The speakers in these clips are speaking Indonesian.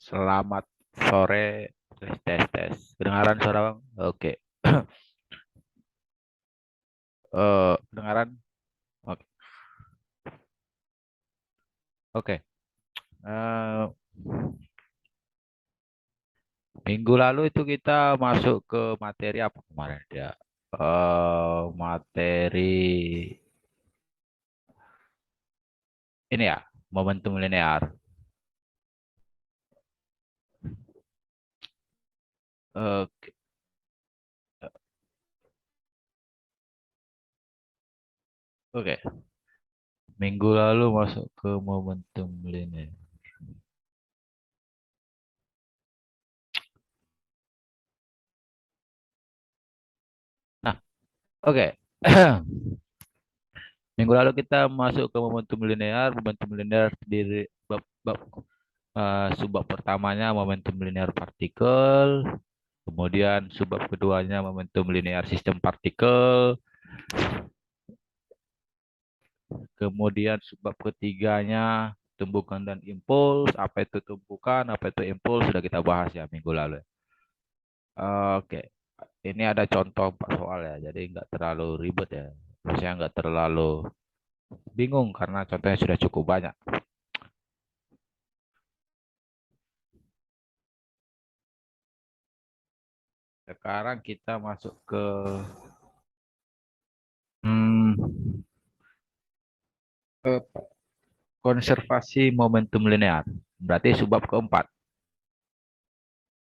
Selamat sore, tes tes tes. Kedengaran suara bang? Oke. Kedengaran? Oke. Oke. Eh, Minggu lalu itu kita masuk ke materi apa kemarin dia? Materi ini ya, momentum linear. Oke. Oke. Minggu lalu masuk ke momentum linear. Nah, oke. Minggu lalu kita masuk ke momentum linear. Momentum linear terdiri bab subbab pertamanya momentum linear partikel, kemudian subbab keduanya momentum linear sistem partikel, kemudian subbab ketiganya tumbukan dan impuls. Apa itu tumbukan, apa itu impuls sudah kita bahas ya minggu lalu. Oke, ini ada contoh 4 soal ya, jadi nggak terlalu ribet ya. Saya nggak terlalu bingung karena contohnya sudah cukup banyak. Sekarang kita masuk ke hmm, konservasi momentum linear. Berarti subbab keempat.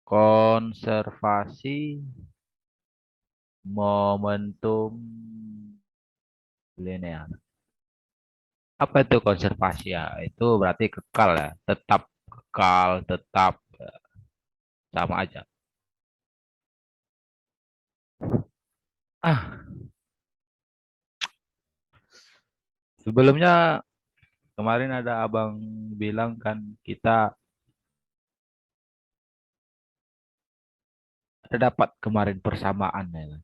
Konservasi momentum linear. Apa itu konservasi ya? Itu berarti kekal ya. Tetap kekal, tetap sama aja. Ah, sebelumnya kemarin ada abang bilang kan kita ada dapat kemarin persamaan ya, kan?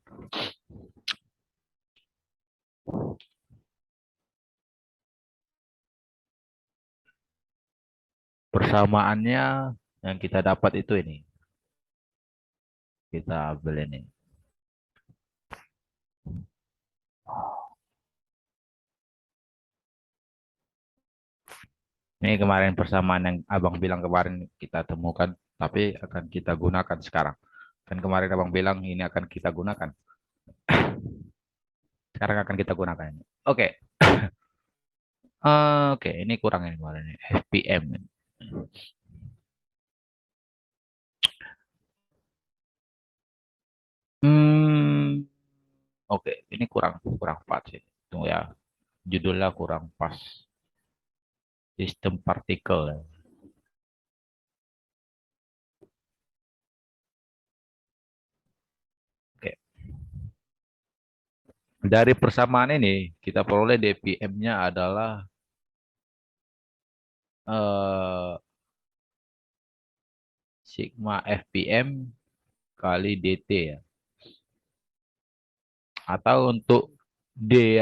Persamaannya yang kita dapat itu ini. Kita ambil ini. Ini kemarin persamaan yang abang bilang kemarin kita temukan, tapi akan kita gunakan sekarang. Kan kemarin abang bilang ini akan kita gunakan. Sekarang akan kita gunakan ini. Oke. Oke, ini kurang ini kemarin ini. FPM. Hmm, oke, ini kurang kurang pas sih. Tunggu ya. Judulnya kurang pas. Sistem partikel. Oke. Dari persamaan ini kita peroleh DPM-nya adalah eh, sigma FPM kali DT ya. Atau untuk D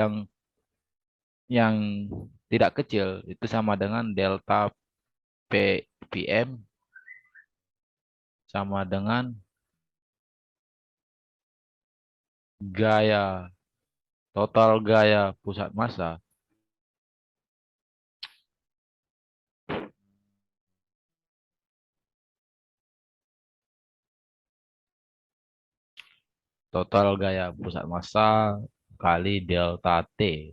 yang tidak kecil itu sama dengan delta PPM sama dengan gaya total gaya pusat massa. Total gaya pusat massa kali delta T.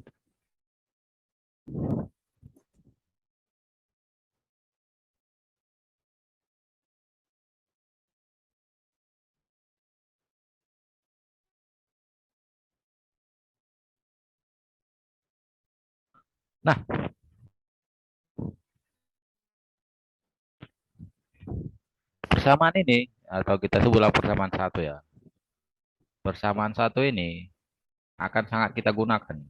Nah, persamaan ini atau kita sebutlah persamaan satu ya. Persamaan satu ini akan sangat kita gunakan.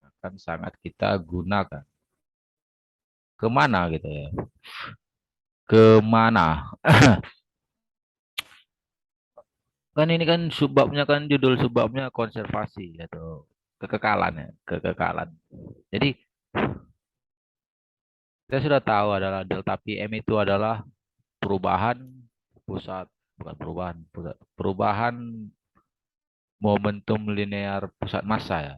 Akan sangat kita gunakan. Kemana gitu ya? Kemana? Kan ini kan subbabnya kan judul subbabnya konservasi atau kekekalan ya, kekekalan. Jadi Kita sudah tahu adalah delta PM itu adalah perubahan pusat, bukan perubahan pusat, perubahan momentum linear pusat massa ya.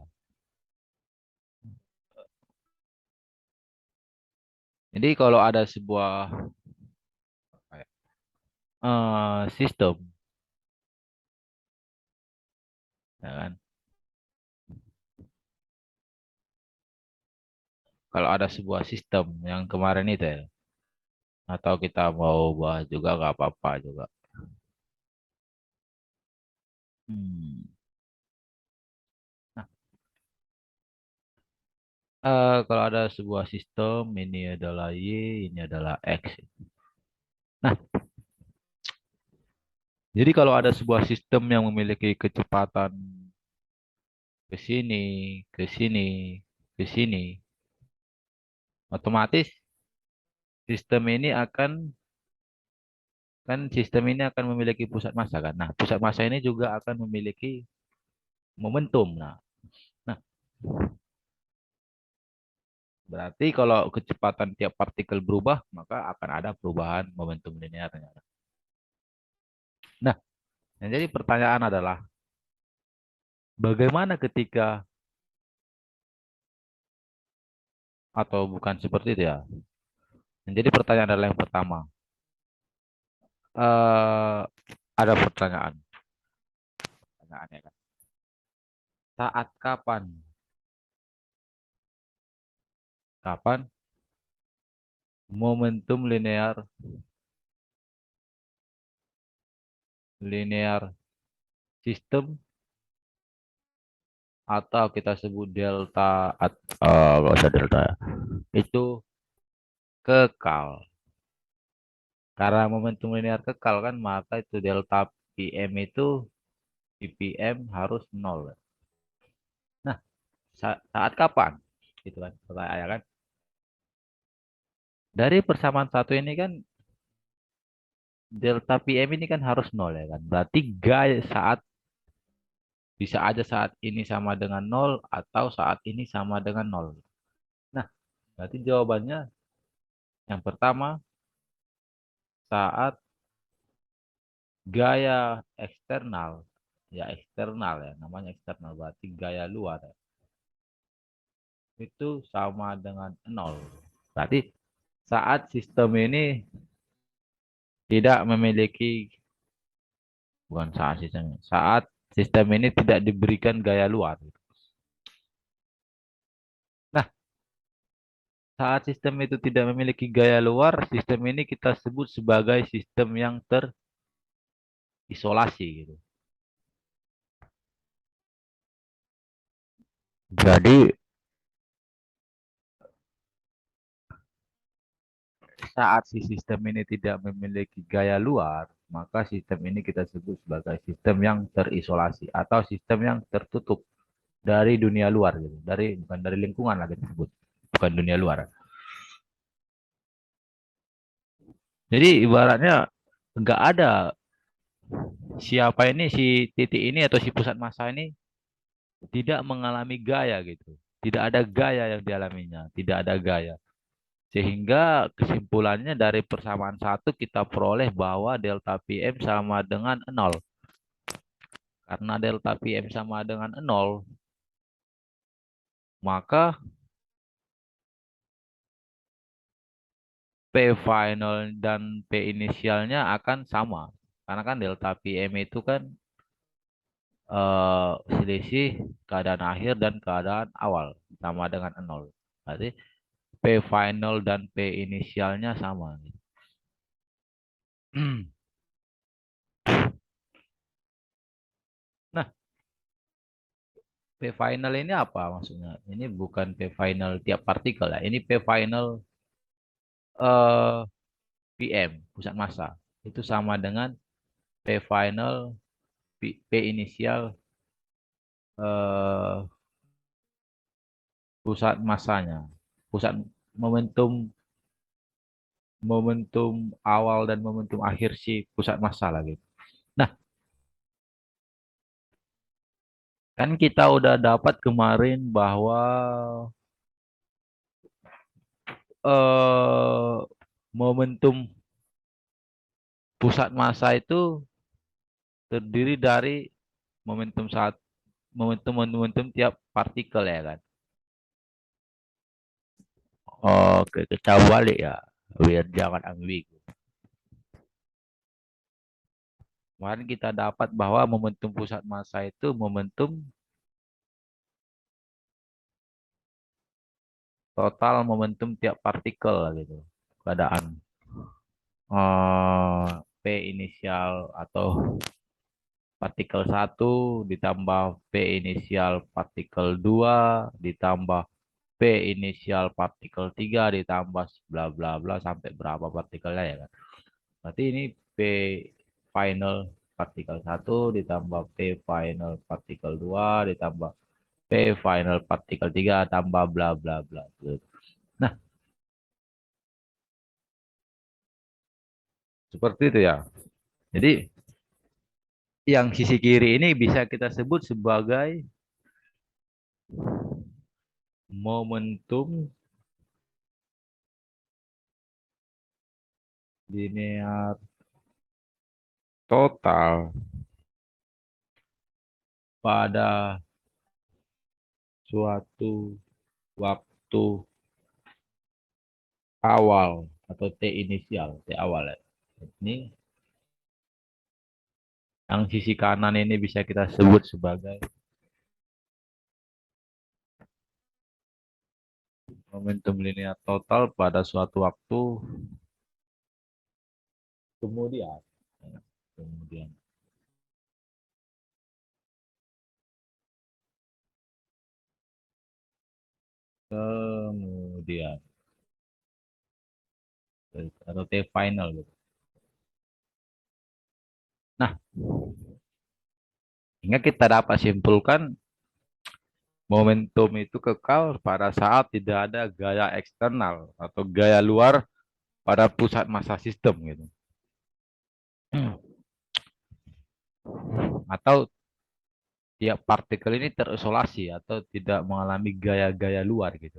Jadi kalau ada sebuah sistem, ya kan? Kalau ada sebuah sistem yang kemarin itu ya, atau kita mau bahas juga nggak apa-apa juga. Hmm. Nah, kalau ada sebuah sistem, ini adalah Y, ini adalah X. Nah, jadi kalau ada sebuah sistem yang memiliki kecepatan ke sini, ke sini, ke sini, otomatis sistem ini akan kan sistem ini akan memiliki pusat massa kan. Nah, pusat massa ini juga akan memiliki momentum. Nah, berarti kalau kecepatan tiap partikel berubah, maka akan ada perubahan momentum linearnya. Nah, yang jadi pertanyaan adalah bagaimana ketika atau bukan seperti itu ya. Yang jadi pertanyaan adalah yang pertama. eh ada pertanyaannya kan. Saat kapan momentum linear sistem atau kita sebut delta nggak usah delta ya, itu kekal. Karena momentum linear kekal kan, maka itu delta PM itu ppm harus nol. Nah, saat kapan? Gitu kan pertanyaannya kan. Dari persamaan satu ini kan delta PM ini kan harus nol ya kan. Berarti gaya saat bisa aja saat ini sama dengan nol atau saat ini sama dengan nol. Nah, berarti jawabannya yang pertama saat gaya eksternal, ya eksternal ya, namanya eksternal berarti gaya luar ya, itu sama dengan nol. Berarti saat sistem ini tidak memiliki, bukan saat sistem ini tidak diberikan gaya luar. Nah, saat sistem itu tidak memiliki gaya luar, sistem ini kita sebut sebagai sistem yang terisolasi gitu. Jadi saat si sistem ini tidak memiliki gaya luar, maka sistem ini kita sebut sebagai sistem yang terisolasi atau sistem yang tertutup dari dunia luar gitu. Bukan dari lingkungan lagi disebut, bukan dunia luar. Jadi ibaratnya nggak ada siapa ini si titik ini atau si pusat massa ini tidak mengalami gaya gitu. Tidak ada gaya yang dialaminya, tidak ada gaya. Sehingga kesimpulannya dari persamaan satu kita peroleh bahwa delta PM sama dengan nol. Karena delta PM sama dengan nol, maka P final dan P inisialnya akan sama. Karena kan delta PM itu kan selisih keadaan akhir dan keadaan awal sama dengan nol. Berarti P final dan P inisialnya sama. Nah, P final ini apa maksudnya? Ini bukan P final tiap partikel ya. Ini P final eh, PM, pusat massa. Itu sama dengan P final P inisial eh, pusat massanya. Pusat momentum momentum awal dan momentum akhir si pusat massa lagi. Nah, kan kita udah dapat kemarin bahwa eh momentum pusat massa itu terdiri dari momentum saat momentum tiap partikel ya kan. Oke, kita balik ya, biar jangan ambigu. Kemarin kita dapat bahwa momentum pusat massa itu momentum total momentum tiap partikel gitu. Keadaan P inisial atau partikel satu ditambah P inisial partikel 2 ditambah P inisial partikel 3 ditambah bla bla bla sampai berapa partikelnya ya kan. Berarti ini P final partikel satu ditambah P final partikel 2 ditambah P final partikel 3 tambah bla bla bla. Nah, seperti itu ya. Jadi yang sisi kiri ini bisa kita sebut sebagai momentum linear total pada suatu waktu awal atau T inisial, T awal ya. Ini yang sisi kanan ini bisa kita sebut sebagai momentum linear total pada suatu waktu kemudian. Kemudian. Kemudian. Atau T final gitu. Nah, hingga kita dapat simpulkan momentum itu kekal pada saat tidak ada gaya eksternal atau gaya luar pada pusat massa sistem gitu. Atau tiap partikel ini terisolasi atau tidak mengalami gaya-gaya luar gitu.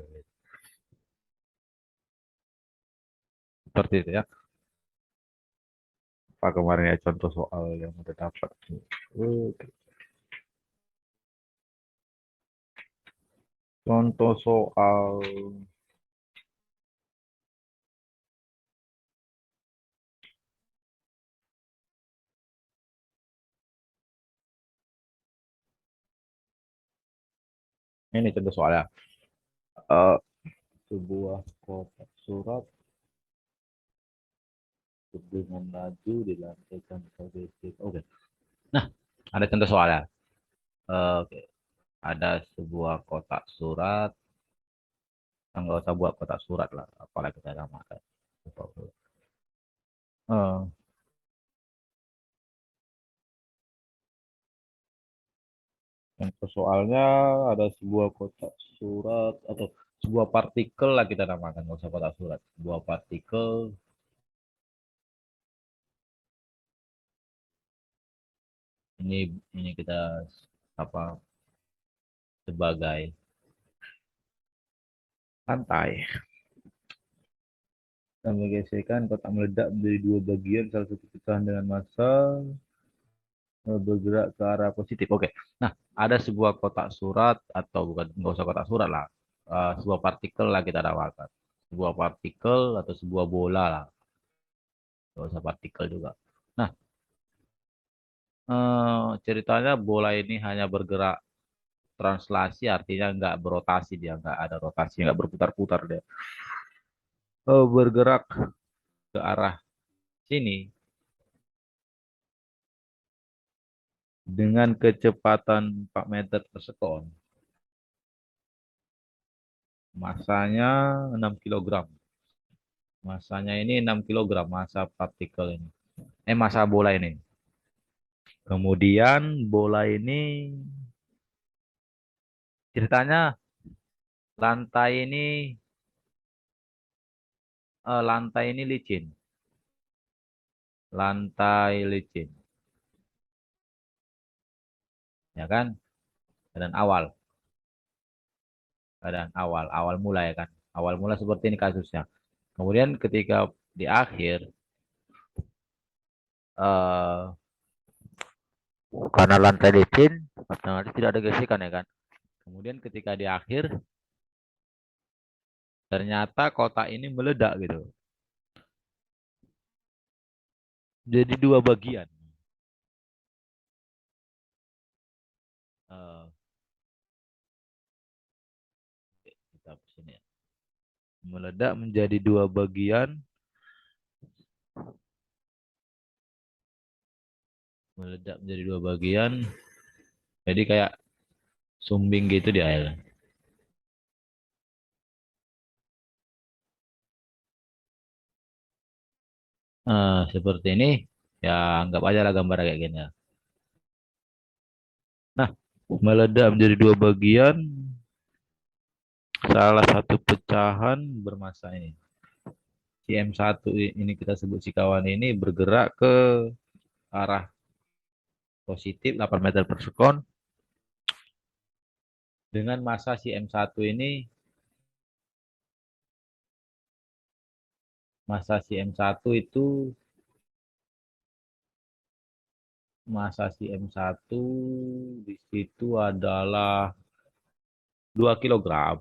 Seperti itu ya. Apa kemarin ya contoh soal yang udah dapat. Oke. Contoh soal ini contoh soalnya. Eh, sebuah kotak surat dengan laju dilantaikan sebagai oke. Nah, ada contoh soalnya. Oke. Ada sebuah kotak surat. Nggak usah buat kotak surat lah. Apalagi kita namakan. Eh, contoh soalnya ada sebuah kotak surat atau sebuah partikel lah kita namakan, nggak usah kotak surat. Sebuah partikel ini kita apa sebagai pantai dan menggeserkan kotak meledak menjadi dua bagian, salah satu pecahan dengan massa bergerak ke arah positif. Oke. Nah, ada sebuah kotak surat atau bukan nggak usah kotak surat lah. Sebuah partikel lah kita namakan. Sebuah partikel atau sebuah bola lah. Nggak usah partikel juga. Nah, ceritanya bola ini hanya bergerak translasi, artinya nggak berotasi, dia nggak ada rotasi, nggak berputar-putar dia. Bergerak ke arah sini dengan kecepatan 4 meter per sekon. Masanya 6 kilogram. Masanya ini 6 kilogram, masa partikel ini. Masa bola ini. Kemudian bola ini ceritanya lantai lantai ini licin. Lantai licin, ya kan? Keadaan awal, awal mulai kan. Awal mula seperti ini kasusnya. Kemudian ketika di akhir, eh, karena lantai licin, otomatis tidak ada gesekan ya kan. Kemudian ketika di akhir, ternyata kotak ini meledak gitu. Jadi dua bagian. Eh, kita sini ya. Meledak menjadi dua bagian, meledak menjadi dua bagian. Jadi kayak sumbing gitu di air. Seperti ini, ya anggap aja lah gambar kayak gini ya. Nah, meledak menjadi dua bagian, salah satu pecahan bermassa ini. Si M1 ini kita sebut si kawan ini bergerak ke arah positif 8 meter per sekon dengan massa si M1 ini, massa si M1 itu, massa si M1 di situ adalah 2 kilogram.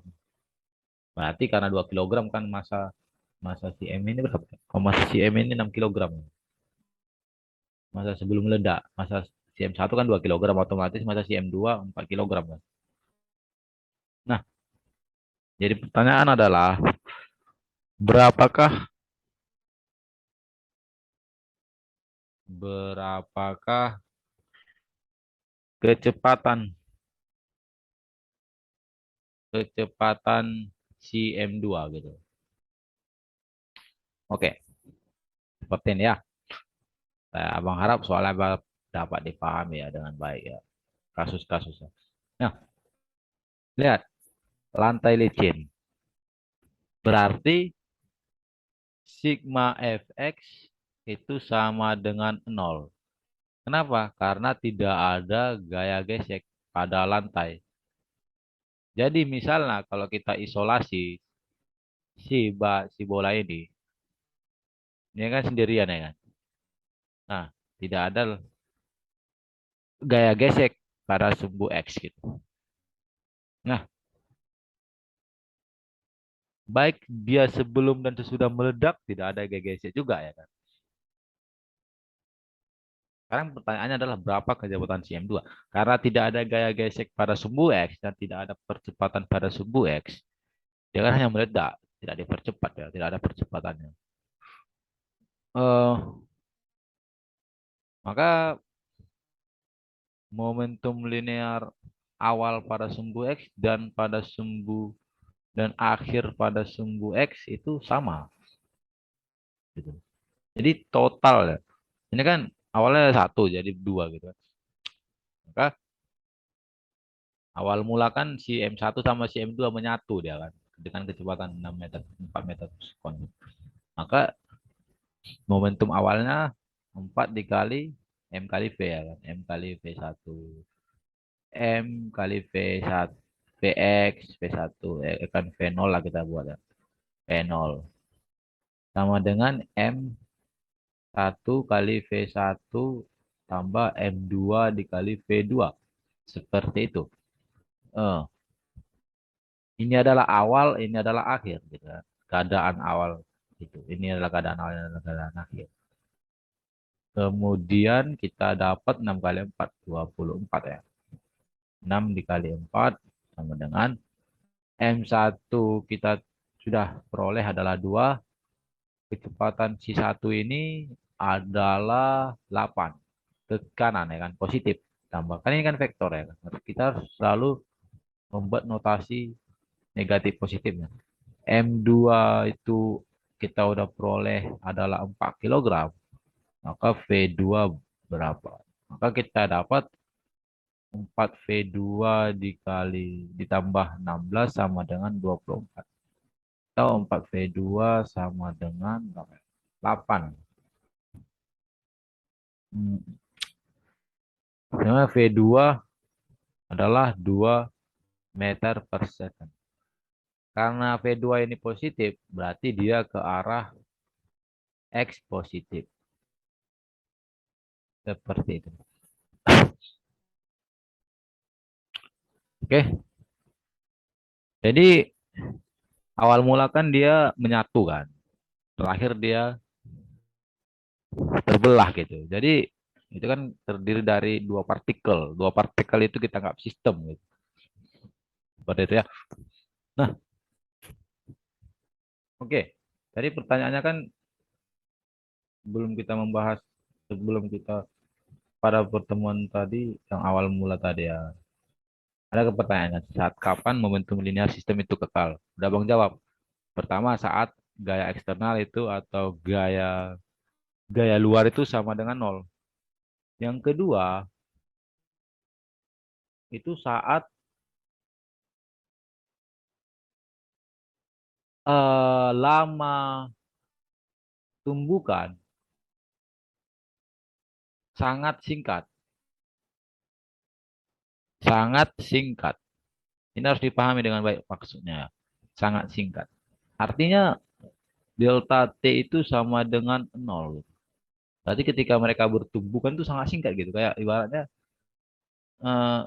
Berarti karena 2 kilogram kan massa massa si M ini berapa? Oh, massa si M ini 6 kilogram. Massa sebelum meledak, massa si M1 kan 2 kilogram, otomatis massa si M2 4 kilogram kan. Nah, jadi pertanyaan adalah berapakah berapakah kecepatan kecepatan si M2 gitu. Oke, seperti ini ya. Abang harap soalnya dapat dipahami ya dengan baik ya kasus-kasusnya. Nah, lihat lantai licin. Berarti sigma fx itu sama dengan 0. Kenapa? Karena tidak ada gaya gesek pada lantai. Jadi misalnya kalau kita isolasi si bola ini kan sendirian ya kan. Nah, tidak ada gaya gesek pada sumbu X gitu. Nah, baik dia sebelum dan sesudah meledak tidak ada gaya gesek juga ya kan. Sekarang pertanyaannya adalah berapa kecepatan CM2? Karena tidak ada gaya gesek pada sumbu X dan tidak ada percepatan pada sumbu X, dia kan hanya meledak, tidak dipercepat ya, tidak ada percepatannya. Eh, maka momentum linear awal pada sumbu X dan pada sumbu dan akhir pada sumbu X itu sama gitu. Jadi total ya. Ini kan awalnya satu jadi dua gitu. Maka awal mula kan si M1 sama si M2 menyatu dia kan dengan kecepatan 6 meter 4 meter per sekon. Maka momentum awalnya 4 dikali M kali V ya kan. M kali V1. M kali V1 VX V1 kan V0 lah kita buat ya. V0 sama dengan M1 kali V1 tambah M2 dikali V2. Seperti itu. Eh, ini adalah awal, ini adalah akhir gitu kan. Keadaan awal itu. Ini adalah keadaan awal, ini adalah keadaan akhir. Kemudian kita dapat 6 kali 4, 24 ya. 6 dikali 4 sama dengan M1 kita sudah peroleh adalah 2. Kecepatan si satu ini adalah 8. Ke kanan ya kan, positif. Tambahkan ini kan vektor ya kan. Kita harus selalu membuat notasi negatif positifnya. M2 itu kita udah peroleh adalah 4 kilogram, maka V2 berapa? Maka kita dapat 4 V2 dikali ditambah 16 sama dengan 24. Atau 4 V2 sama dengan 8. Hmm. V2 adalah 2 meter per second. Karena V2 ini positif, berarti dia ke arah X positif. Seperti itu. Oke, jadi awal mula kan dia menyatu kan. Terakhir dia terbelah gitu. Jadi itu kan terdiri dari dua partikel. Dua partikel itu kita anggap sistem gitu. Seperti itu ya. Nah, oke. Tadi pertanyaannya kan sebelum kita pada pertemuan tadi yang awal mula tadi ya. Ada pertanyaan, saat kapan momentum linear sistem itu kekal? Udah Bang jawab. Pertama, saat gaya eksternal itu atau gaya gaya luar itu sama dengan nol. Yang kedua, itu saat lama tumbukan sangat singkat. Sangat singkat. Ini harus dipahami dengan baik maksudnya. Sangat singkat. Artinya delta T itu sama dengan nol. Berarti ketika mereka bertumbuh kan itu sangat singkat gitu. Kayak ibaratnya eh,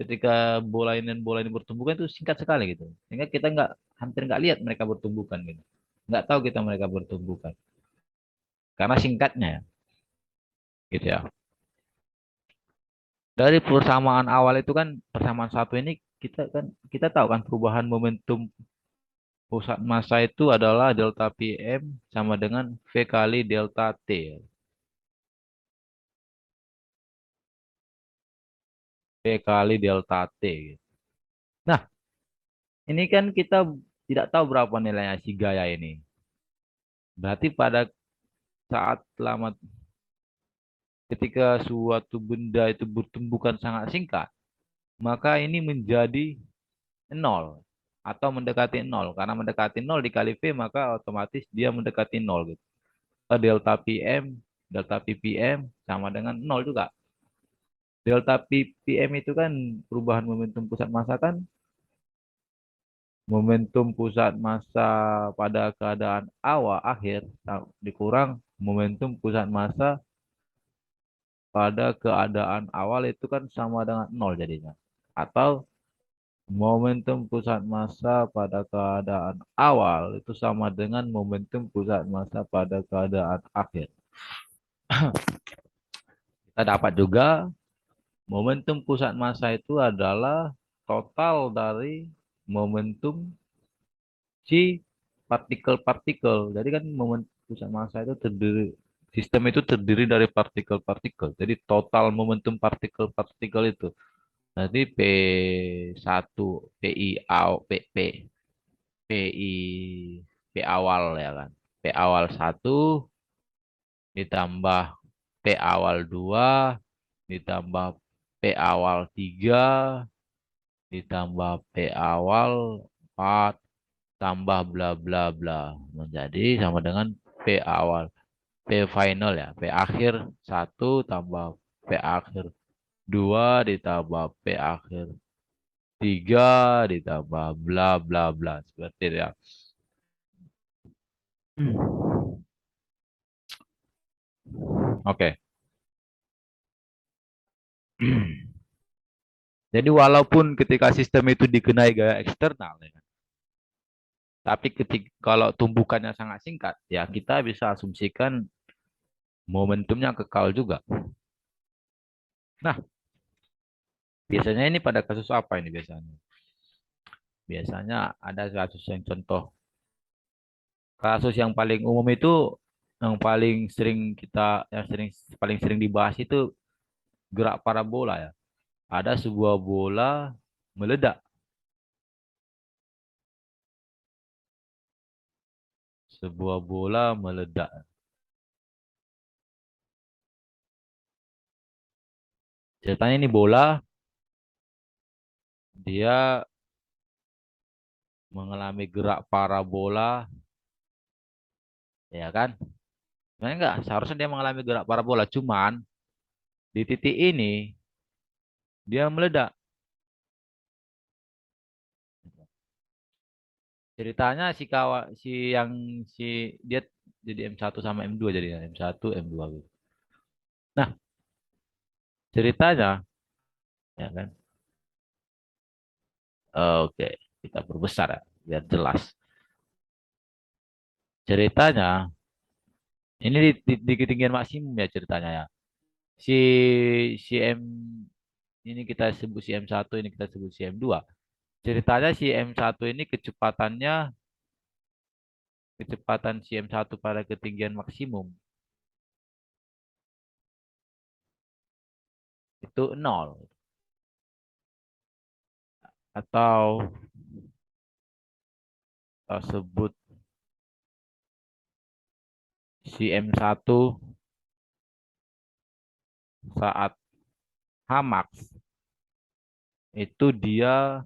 ketika bola ini bertumbuh kan itu singkat sekali gitu. Sehingga kita hampir nggak lihat mereka bertumbuh kan gitu. Nggak tahu kita mereka bertumbuh kan. Karena singkatnya ya, gitu ya. Dari persamaan awal itu kan persamaan satu ini kita tahu kan perubahan momentum pusat massa itu adalah delta PM sama dengan V kali delta T. V kali delta T. Gitu. Nah, ini kan kita tidak tahu berapa nilainya si gaya ini. Berarti pada saat lama ketika suatu benda itu bertumbukan sangat singkat, maka ini menjadi nol atau mendekati nol. Karena mendekati nol dikali V maka otomatis dia mendekati nol gitu. Delta PM, delta PPM sama dengan nol juga. Delta PPM itu kan perubahan momentum pusat massa kan momentum pusat massa pada keadaan awal akhir dikurang momentum pusat massa pada keadaan awal itu kan sama dengan nol jadinya. Atau momentum pusat massa pada keadaan awal itu sama dengan momentum pusat massa pada keadaan akhir. Kita dapat juga momentum pusat massa itu adalah total dari momentum si partikel-partikel. Jadi kan momentum pusat massa itu sistem itu terdiri dari partikel-partikel. Jadi total momentum partikel-partikel itu. Nanti P1, PI, PP, PI, P awal ya kan. P awal 1 ditambah P awal 2 ditambah P awal 3 ditambah P awal 4 tambah bla bla bla menjadi sama dengan P awal P final ya P akhir 1 tambah P akhir 2 ditambah P akhir 3 ditambah bla bla bla seperti itu ya. Oke. Jadi walaupun ketika sistem itu dikenai gaya eksternal ya, tapi ketika kalau tumbukannya sangat singkat ya kita bisa asumsikan momentumnya kekal juga. Nah, biasanya ini pada kasus apa ini biasanya? Biasanya ada kasus yang contoh. Kasus yang paling umum itu yang paling sering dibahas itu gerak parabola ya. Ada sebuah bola meledak, sebuah bola meledak. Ceritanya ini bola dia mengalami gerak parabola, ya kan? Sebenarnya enggak, seharusnya dia mengalami gerak parabola, cuman di titik ini dia meledak. Ceritanya si yang si dia jadi M1 sama M2 jadi M1 M2 gitu. Nah, ceritanya ya kan. Oke, kita perbesar ya biar jelas. Ceritanya ini di ketinggian maksimum ya ceritanya ya. Si si M ini kita sebut si M1, ini kita sebut si M2. Ceritanya si M1 ini kecepatan si M1 pada ketinggian maksimum itu nol, atau kita sebut si M1 saat Hmax itu dia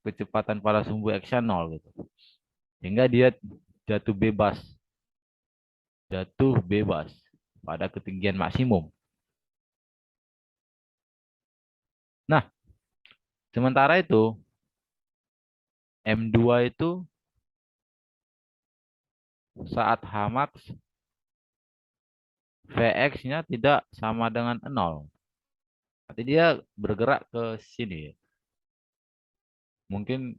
kecepatan pada sumbu X-nya nol gitu. Sehingga dia jatuh bebas, jatuh bebas pada ketinggian maksimum. Nah, sementara itu M2 itu saat Hmax Vx-nya tidak sama dengan nol. Nanti dia bergerak ke sini. Mungkin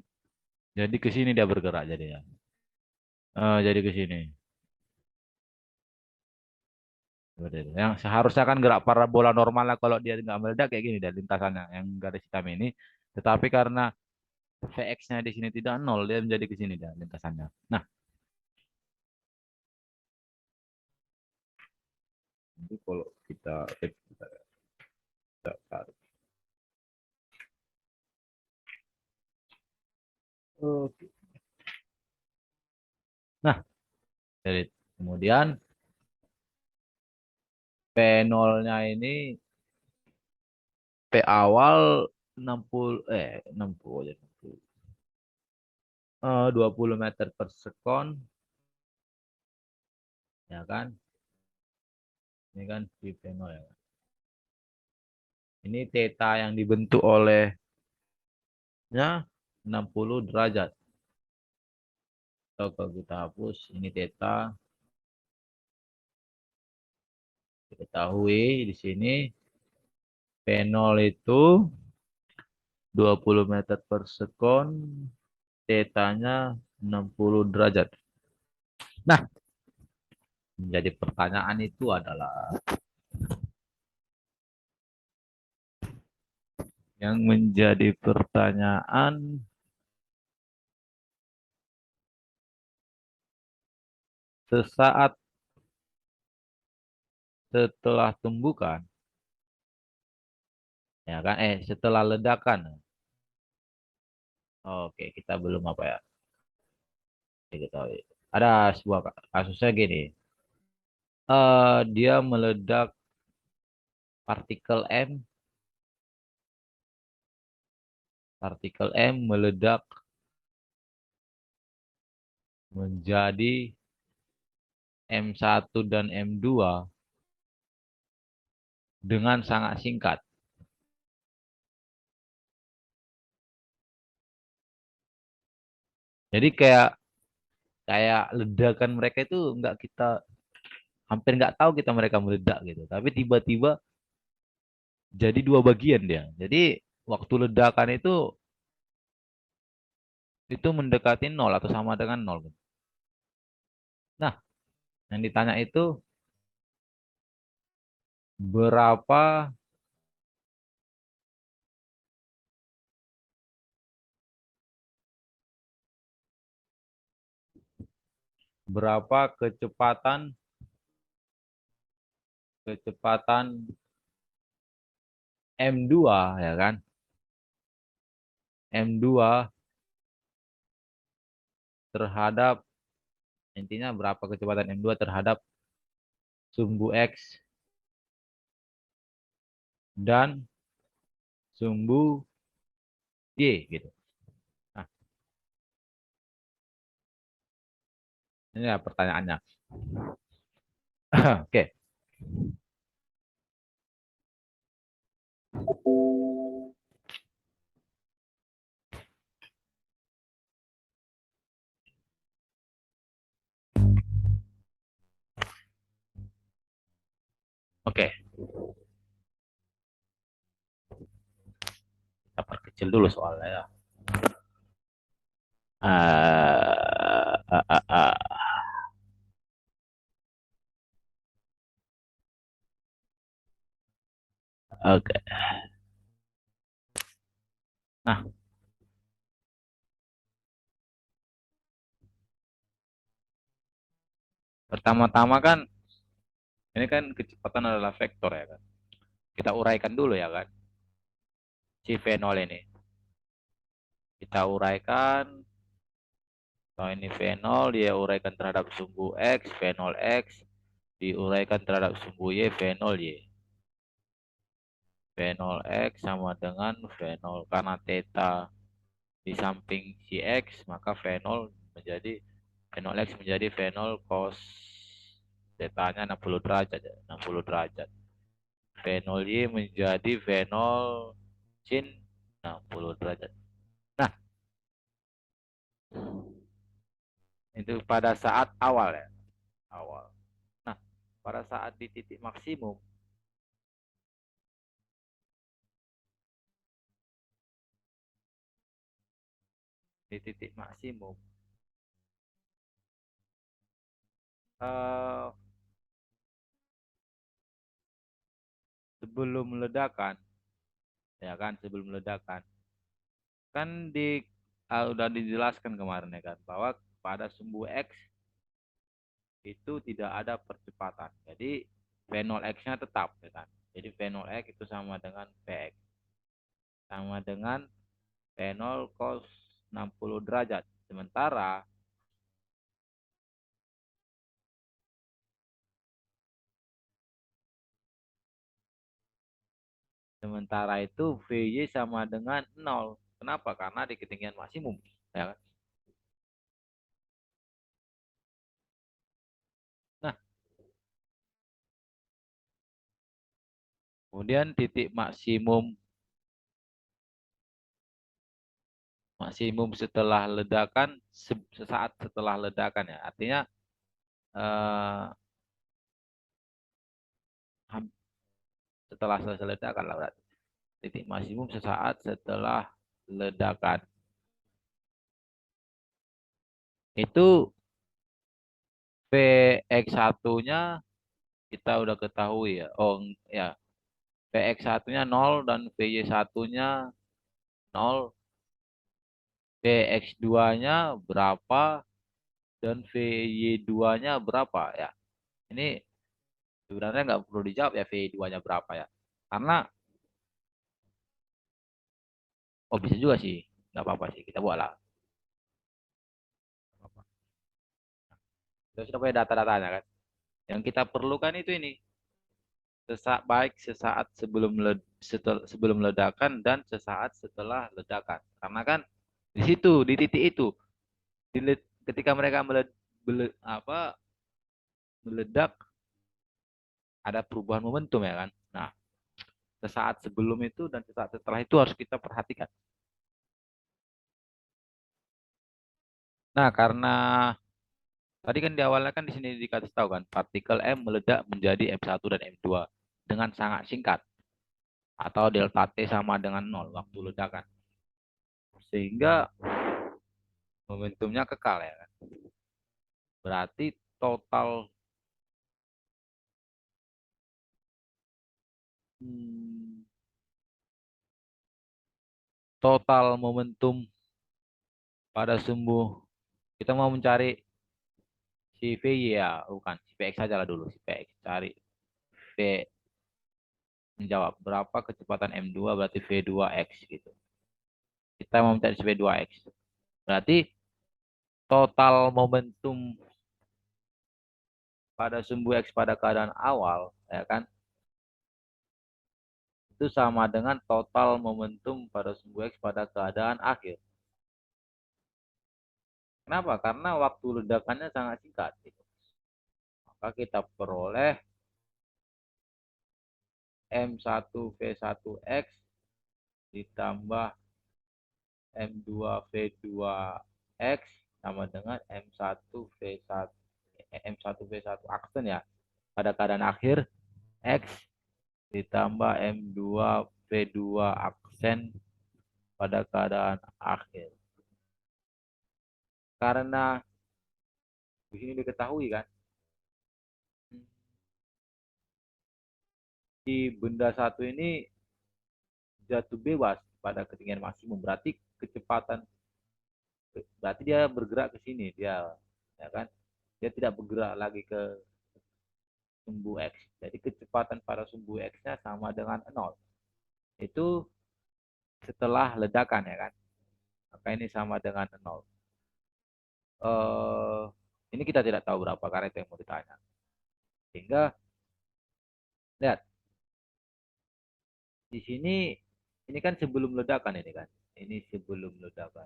jadi ke sini dia bergerak jadi ya. Jadi ke sini. Seperti itu. Yang seharusnya kan gerak parabola normal lah kalau dia nggak meledak kayak gini dan lintasannya yang garis hitam ini. Tetapi karena Vx-nya di sini tidak nol, dia menjadi ke sini dia lintasannya. Nah, nanti kalau kita tarik. Oke. Nah, dari kemudian P0-nya ini P awal 60 60 aja 60. 20 meter per sekon ya kan? Ini kan si P0 ya. Ini theta yang dibentuk olehnya 60 derajat. Atau kalau kita hapus ini theta, diketahui di sini P0 itu 20 meter per sekon, tetanya 60 derajat. Nah, menjadi pertanyaan itu adalah yang menjadi pertanyaan sesaat setelah tumbukan, ya kan? Setelah ledakan. Oke, kita belum apa ya? Diketahui. Ada sebuah kasusnya gini. Dia meledak partikel M meledak menjadi M1 dan M2 dengan sangat singkat. Jadi kayak kayak ledakan mereka itu nggak kita hampir nggak tahu kita mereka meledak gitu. Tapi tiba-tiba jadi dua bagian dia. Jadi waktu ledakan itu mendekati nol atau sama dengan nol. Nah, yang ditanya itu berapa berapa kecepatan M2 ya kan? M2 terhadap intinya berapa kecepatan M2 terhadap sumbu X dan sumbu Y gitu. Nah, ini ya pertanyaannya. Oke. Oke, kita perkecil dulu soalnya ya. Ah, ah, ah, ah. Oke. Nah, pertama-tama kan ini kan kecepatan adalah vektor ya kan. Kita uraikan dulu ya kan. Si V0 ini. Kita uraikan. Kalau ini V0 dia uraikan terhadap sumbu X, V0X diuraikan terhadap sumbu Y, V0Y. V0X sama dengan V0 karena theta di samping si X, maka V0 menjadi V0X menjadi V0 cos theta-nya 60 derajat ya, 60 derajat. V0Y menjadi V0 sin 60 derajat. Nah, itu pada saat awal ya, awal. Nah, pada saat di titik maksimum, di titik maksimum eh, sebelum ledakan, ya kan, sebelum ledakan, kan udah dijelaskan kemarin ya kan, bahwa pada sumbu X itu tidak ada percepatan. Jadi V0X-nya tetap ya kan. Jadi V0X itu sama dengan Vx sama dengan V0 cos 60 derajat. Sementara itu Vy sama dengan 0. Kenapa? Karena di ketinggian maksimum. Ya kan? Nah, kemudian titik maksimum maksimum setelah ledakan, sesaat setelah ledakan ya. Artinya eh, setelah selesai ledakan lah berarti. Titik maksimum sesaat setelah ledakan. Itu Vx1-nya kita udah ketahui ya. Oh ya, Vx1-nya 0 dan Vy1-nya 0. Vx2-nya berapa dan Vy2-nya berapa ya. Ini sebenarnya nggak perlu dijawab ya Vy2-nya berapa ya. Karena, oh bisa juga sih. Nggak apa-apa sih, kita buat lah. Kita sudah punya data-datanya kan. Yang kita perlukan itu ini. Baik sesaat sebelum ledakan dan sesaat setelah ledakan. Karena kan di situ, di titik itu, ketika mereka meledak, ada perubahan momentum ya kan. Nah, sesaat sebelum itu dan sesaat setelah itu harus kita perhatikan. Nah, karena tadi kan di awalnya kan di sini dikasih tahu kan, partikel M meledak menjadi M1 dan M2 dengan sangat singkat atau delta T sama dengan 0 waktu ledakan. Sehingga momentumnya kekal ya kan. Berarti total hmm, total momentum pada sumbu, kita mau mencari si VY ya, bukan si PX saja lah dulu, si PX cari V, menjawab berapa kecepatan M2 berarti V2X gitu. Kita mau mencari si V2X. Berarti total momentum pada sumbu X pada keadaan awal ya kan, itu sama dengan total momentum pada sumbu X pada keadaan akhir. Kenapa? Karena waktu ledakannya sangat singkat gitu. Maka kita peroleh M1V1X ditambah M2V2X sama dengan M1V1 M1V1 aksen ya pada keadaan akhir X ditambah M2 V2 aksen pada keadaan akhir. Karena di sini diketahui kan, di benda satu ini jatuh bebas pada ketinggian maksimum. Berarti dia bergerak ke sini, dia ya kan? Dia tidak bergerak lagi ke sumbu X. Jadi kecepatan pada sumbu X-nya sama dengan 0. Itu setelah ledakan ya kan. Maka ini sama dengan 0. Eh, ini kita tidak tahu berapa karena itu yang mau ditanya. Sehingga lihat di sini ini kan sebelum ledakan ini kan. Ini sebelum ledakan.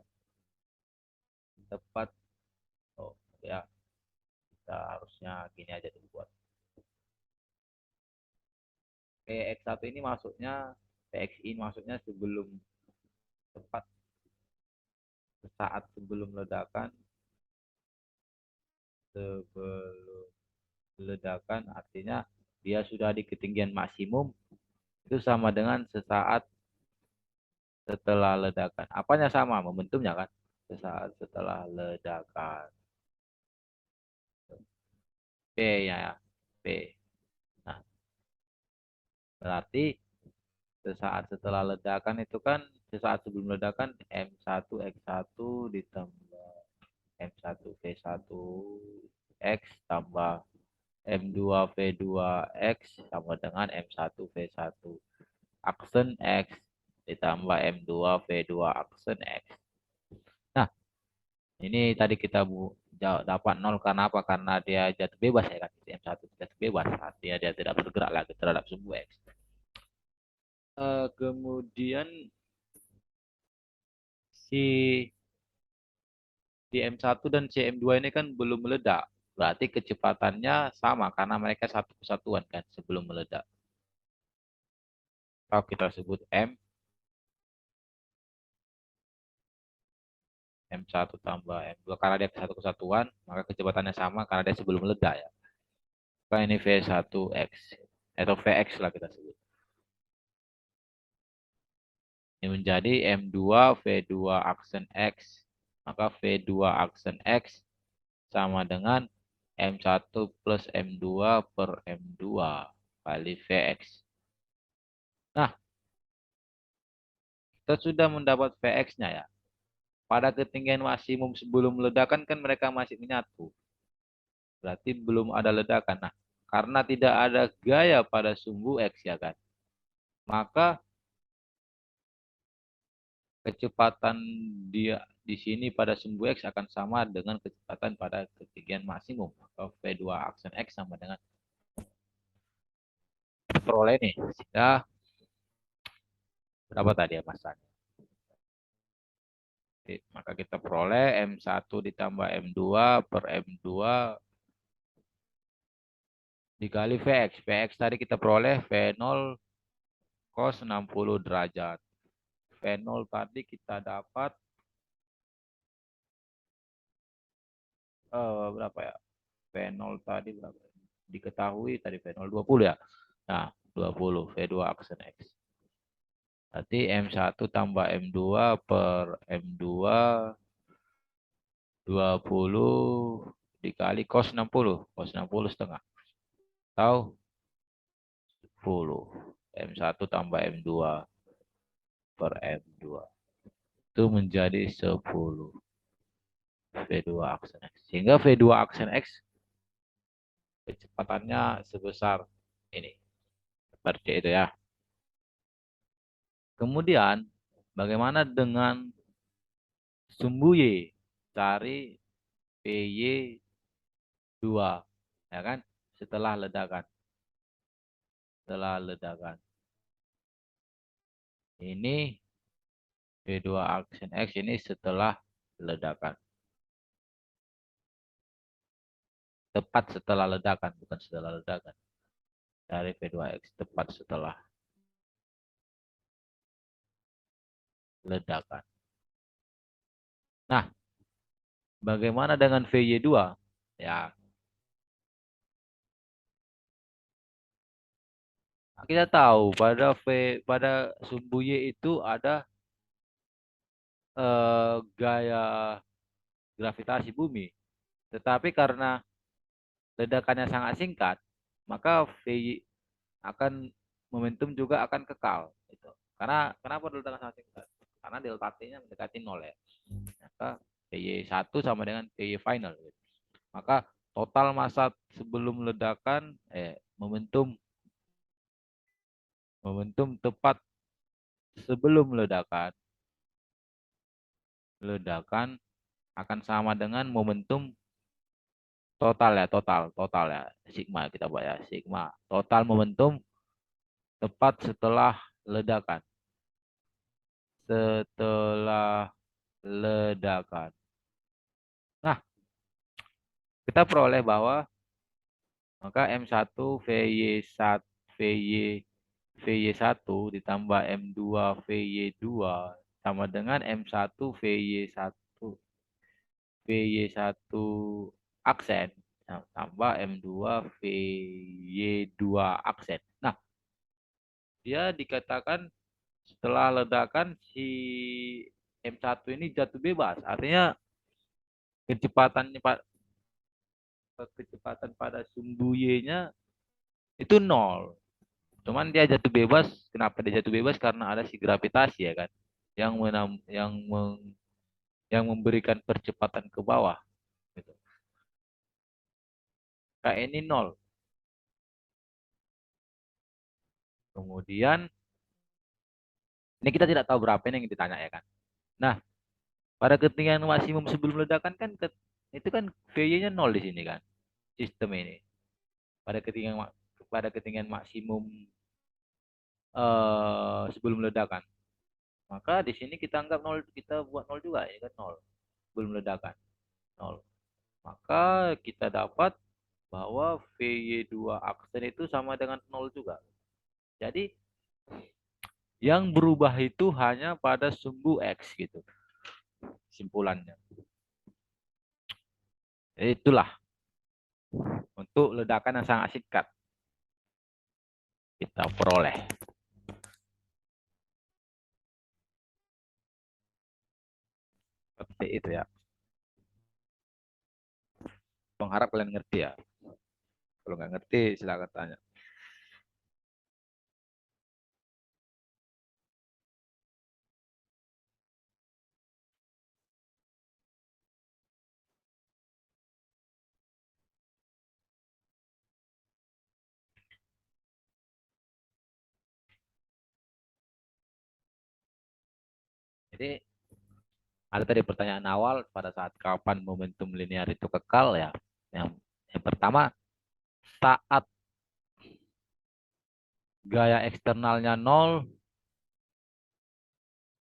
Tepat oh ya kita harusnya gini aja dulu buat. PX1 ini masuknya PXI masuknya sebelum tepat saat sebelum ledakan sebelum ledakan artinya dia sudah di ketinggian maksimum itu sama dengan sesaat setelah ledakan. Apanya sama? Momentumnya kan? Sesaat setelah ledakan. P ya. P. Nah, berarti sesaat setelah ledakan itu kan sesaat sebelum ledakan M1X1 ditambah M1V1 X tambah M2V2X sama dengan M1V1 aksen X ditambah M2V2 aksen X. Nah, ini tadi kita dapat 0 karena apa? Karena dia jatuh bebas ya kan. M1 jatuh bebas. Artinya dia tidak bergerak lagi terhadap sumbu X. Kemudian si M1 dan CM2 ini kan belum meledak. Berarti kecepatannya sama karena mereka satu kesatuan kan sebelum meledak. Kalau kita sebut M1 tambah M2 karena dia satu kesatuan, maka kecepatannya sama karena dia sebelum meledak ya. Maka ini V1X atau VX lah kita sebut. Ini menjadi M2 V2 aksen X. Maka V2 aksen X sama dengan M1 plus M2 per M2 kali VX. Nah, kita sudah mendapat VX-nya ya. Pada ketinggian maksimum sebelum ledakan kan mereka masih menyatu. Berarti belum ada ledakan. Nah, karena tidak ada gaya pada sumbu X ya kan. Maka kecepatan dia di sini pada sumbu X akan sama dengan kecepatan pada ketinggian maksimum. Atau V2 aksen X sama dengan peroleh nih. Sehingga berapa tadi ya masanya? Maka kita peroleh M1 ditambah M2 per M2 dikali Vx. Vx tadi kita peroleh V0 cos 60 derajat. V0 tadi kita dapat berapa ya? V0 tadi berapa? Diketahui tadi V0 20 ya. Nah, 20 V2 aksen X. Berarti M1 tambah M2 per M2 20 dikali cos 60. Cos 60 setengah. Atau 10. M1 tambah M2 per M2. Itu menjadi 10. V2 aksen X. Sehingga V2 aksen X kecepatannya sebesar ini. Seperti itu ya. Kemudian bagaimana dengan sumbu Y? Cari PY2. Ya kan? Setelah ledakan. Setelah ledakan. Ini V2 aksen X ini setelah ledakan. Tepat setelah ledakan, bukan setelah ledakan. Dari V2X tepat setelah ledakan. Nah, bagaimana dengan VY2? Ya, Kita tahu pada sumbu Y itu ada gaya gravitasi bumi. Tetapi karena ledakannya sangat singkat, maka VY akan momentum juga akan kekal. Gitu. Karena kenapa ledakan sangat singkat? Karena delta T-nya mendekati nol ya. Maka PY1 sama dengan PY final. Gitu. Maka total masa sebelum ledakan, momentum momentum tepat sebelum ledakan akan sama dengan momentum total ya, total ya, sigma kita buat ya, sigma total momentum tepat setelah ledakan, setelah ledakan. Nah, kita peroleh bahwa maka M1 VY1 VY VY1 ditambah M2 VY2 sama dengan M1 VY1 VY1 aksen tambah M2 VY2 aksen. Nah, dia dikatakan setelah ledakan si M1 ini jatuh bebas. Artinya kecepatannya kecepatan pada sumbu Y-nya itu nol. Cuman dia jatuh bebas. Kenapa dia jatuh bebas? Karena ada si gravitasi ya kan, yang menam, yang memberikan percepatan ke bawah. Gitu. Kayak ini nol. Kemudian ini kita tidak tahu berapa ini yang ditanya ya kan. Nah, pada ketinggian maksimum sebelum ledakan kan itu kan VY-nya nol di sini kan. Sistem ini. Pada ketinggian maksimum sebelum ledakan. Maka di sini kita anggap nol, kita buat nol juga ya kan, nol sebelum ledakan. Nol. Maka kita dapat bahwa VY2 aksen itu sama dengan nol juga. Jadi yang berubah itu hanya pada sumbu X gitu. Simpulannya. Itulah untuk ledakan yang sangat singkat kita peroleh. Seperti itu ya. Mengharap kalian ngerti ya. Kalau nggak ngerti silakan tanya. Jadi ada tadi pertanyaan awal pada saat kapan momentum linear itu kekal ya. Yang pertama saat gaya eksternalnya nol.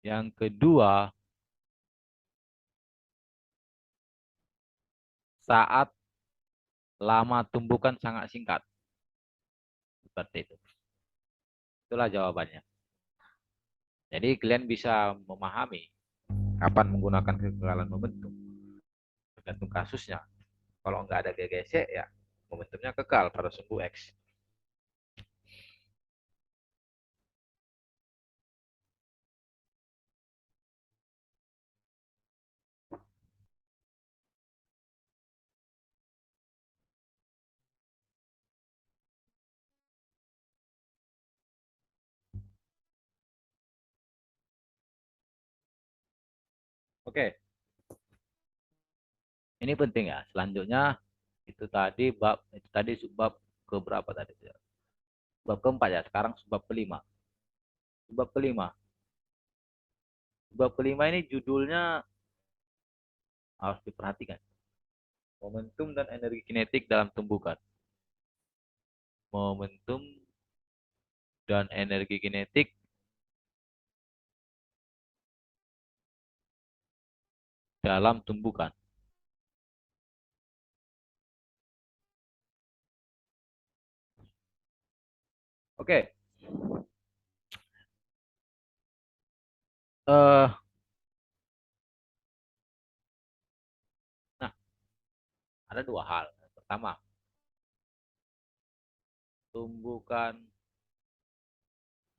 Yang kedua saat lama tumbukan sangat singkat. Seperti itu. Itulah jawabannya. Jadi kalian bisa memahami kapan menggunakan kekekalan momentum. Tergantung kasusnya. Kalau nggak ada GGC ya momentumnya kekal pada sumbu X. Oke, ini penting ya. Selanjutnya itu tadi subbab ke berapa tadi? Subbab keempat ya. Sekarang subbab kelima. Subbab kelima. Subbab kelima ini judulnya harus diperhatikan. Momentum dan energi kinetik dalam tumbukan. Momentum dan energi kinetik dalam tumbukan. Oke. Eh, nah, ada dua hal. Pertama, tumbukan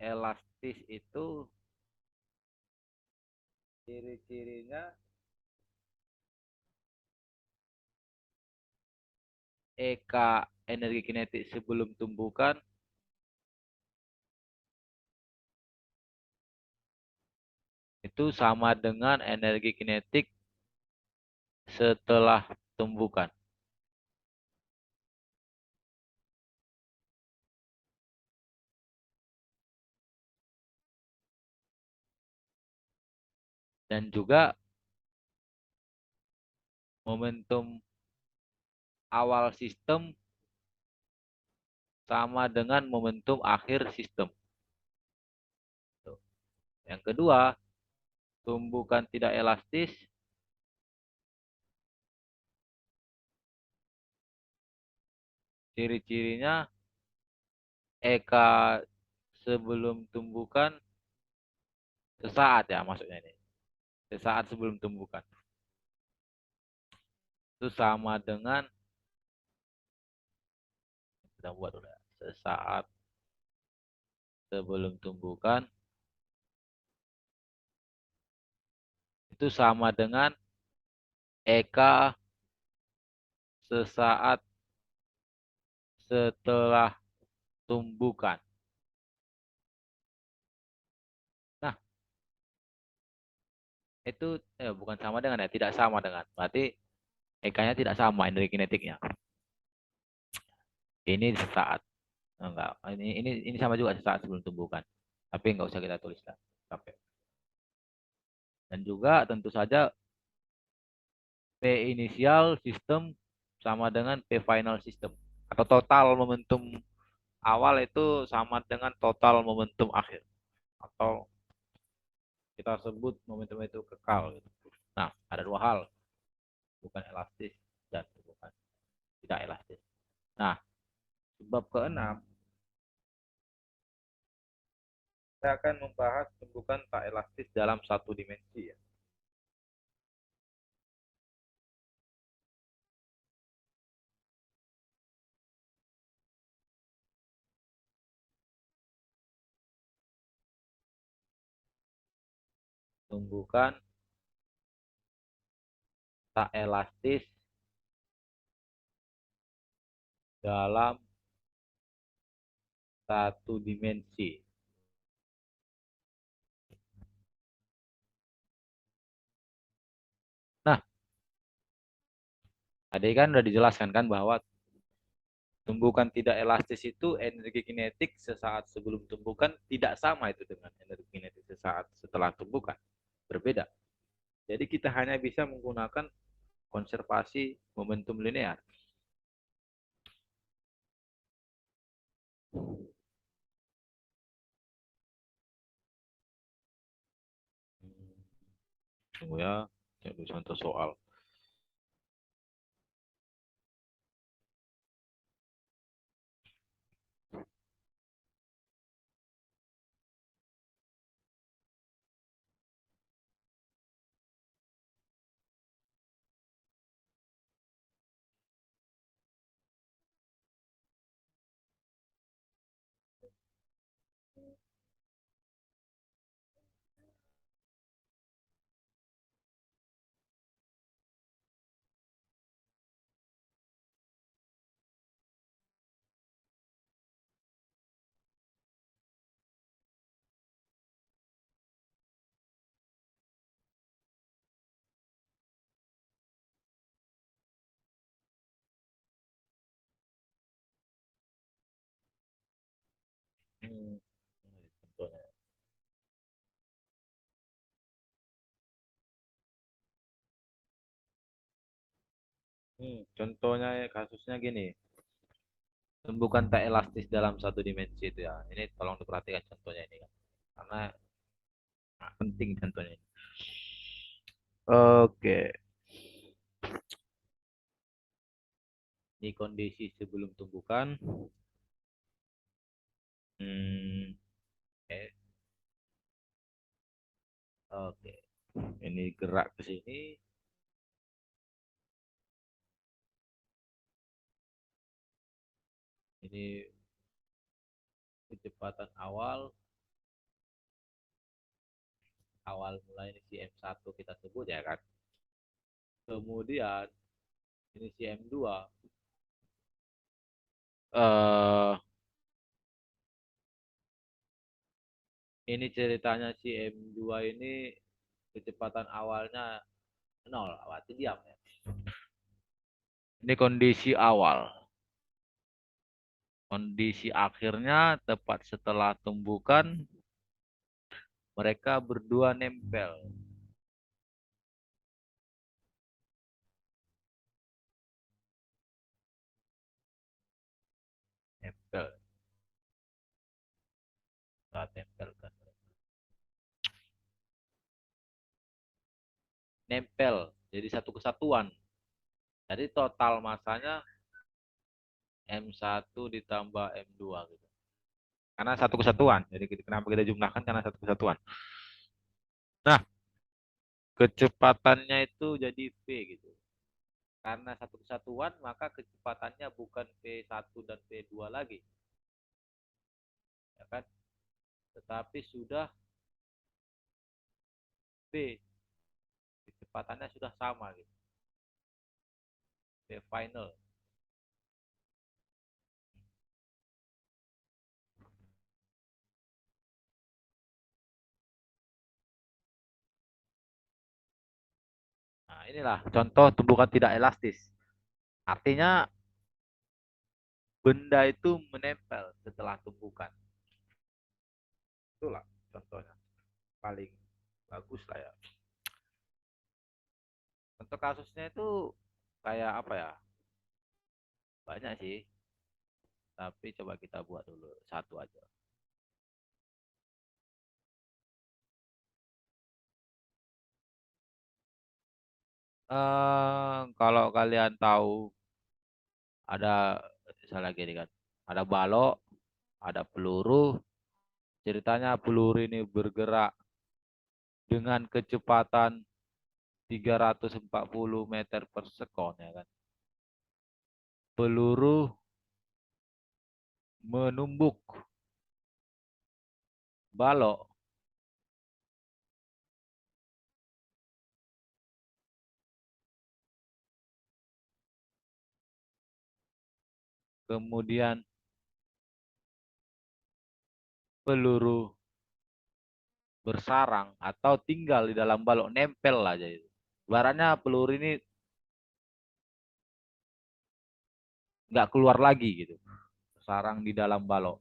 elastis itu ciri-cirinya EK energi kinetik sebelum tumbukan itu sama dengan energi kinetik setelah tumbukan. Dan juga momentum awal sistem sama dengan momentum akhir sistem. Yang kedua, tumbukan tidak elastis, ciri-cirinya EK sebelum tumbukan sesaat ya maksudnya ini. Sesaat sebelum tumbukan. Itu sama dengan kita buat udah sesaat sebelum tumbukan itu sama dengan EK sesaat setelah tumbukan. Nah, itu bukan sama dengan ya, tidak sama dengan. Berarti EK-nya tidak sama energi kinetiknya. Ini sesaat. Enggak, ini sama juga sesaat sebelum tumbukan. Tapi enggak usah kita tuliskan. Sampai. Dan juga tentu saja P inisial sistem sama dengan P final sistem. Atau total momentum awal itu sama dengan total momentum akhir. Atau kita sebut momentum itu kekal. Gitu. Nah, ada dua hal. Bukan elastis dan bukan tidak elastis. Nah, sebab keenam, saya akan membahas tumbukan tak elastis dalam satu dimensi. Ya. Tumbukan tak elastis dalam satu dimensi. Nah, tadi kan udah dijelaskan kan bahwa tumbukan tidak elastis itu energi kinetik sesaat sebelum tumbukan tidak sama itu dengan energi kinetik sesaat setelah tumbukan. Berbeda. Jadi kita hanya bisa menggunakan konservasi momentum linear. Tunggu ya, jadi contoh soal. Hmm, contohnya. Contohnya kasusnya gini, tumbukan tak elastis dalam satu dimensi itu ya. Ini tolong diperhatikan contohnya ini kan. Karena penting contohnya ini. Oke, ini kondisi sebelum tumbukan. Hmm, oke, oke. Ini gerak ke sini. Ini kecepatan awal. awal mulai ini si M1 kita sebut ya kan. Kemudian ini si M2 eh ini ceritanya si M2 ini kecepatan awalnya nol, awalnya diam ya. Ini kondisi awal. Kondisi akhirnya tepat setelah tumbukan mereka berdua nempel. Nempel. Saat nempel kan. Nempel. Jadi satu kesatuan. Jadi total masanya M1 ditambah M2 gitu. Karena satu kesatuan. Jadi kenapa kita jumlahkan karena satu kesatuan. Nah, kecepatannya itu jadi V gitu. Karena satu kesatuan maka kecepatannya bukan V1 dan V2 lagi. Ya kan? Tetapi sudah V. Kecepatannya sudah sama gitu. V final. Nah, inilah contoh tumbukan tidak elastis. Artinya benda itu menempel setelah tumbukan. Itulah contohnya paling bagus lah ya. Untuk kasusnya itu kayak apa ya? Banyak sih, tapi coba kita buat dulu satu aja. Kalau kalian tahu ada misalnya gini kan, ada balok, ada peluru. Ceritanya peluru ini bergerak dengan kecepatan 340 meter per sekon ya kan. Peluru menumbuk balok, kemudian peluru bersarang atau tinggal di dalam balok, nempel aja itu. Ibaratnya peluru ini nggak keluar lagi gitu, sarang di dalam balok.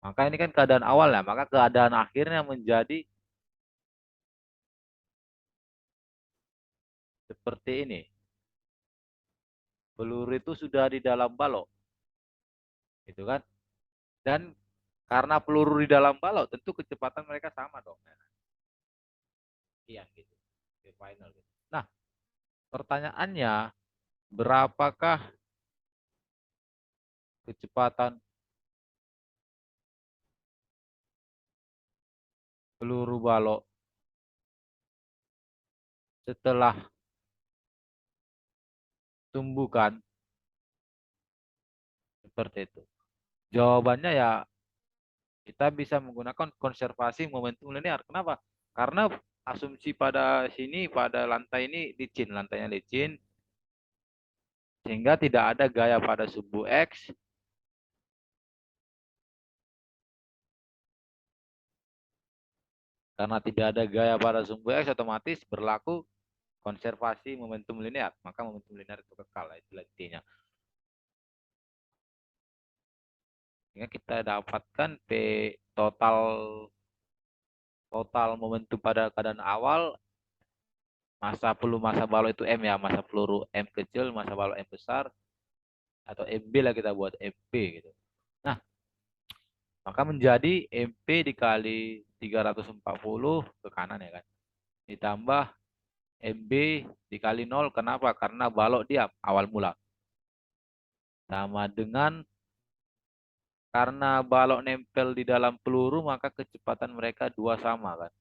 Maka ini kan keadaan awal ya, maka keadaan akhirnya menjadi seperti ini. Peluru itu sudah di dalam balok, gitu kan? Dan karena peluru di dalam balok, tentu kecepatan mereka sama dong. Iya gitu, di final gitu. Nah, pertanyaannya, berapakah kecepatan peluru balok setelah tumbukan seperti itu? Jawabannya ya kita bisa menggunakan konservasi momentum linear. Kenapa? Karena asumsi pada sini, pada lantai ini licin, lantainya licin, sehingga tidak ada gaya pada sumbu X. Karena tidak ada gaya pada sumbu X, otomatis berlaku konservasi momentum linear. Maka momentum linear itu kekal, itu intinya. Sehingga kita dapatkan P total total momentum pada keadaan awal, masa balok itu M ya, masa peluru M kecil, masa balok M besar, atau MB lah kita buat MP gitu. Nah, maka menjadi MP dikali 340 ke kanan ya kan. Ditambah MB dikali 0, kenapa? Karena balok diam awal mula. Sama dengan karena balok nempel di dalam peluru, maka kecepatan mereka dua sama kan.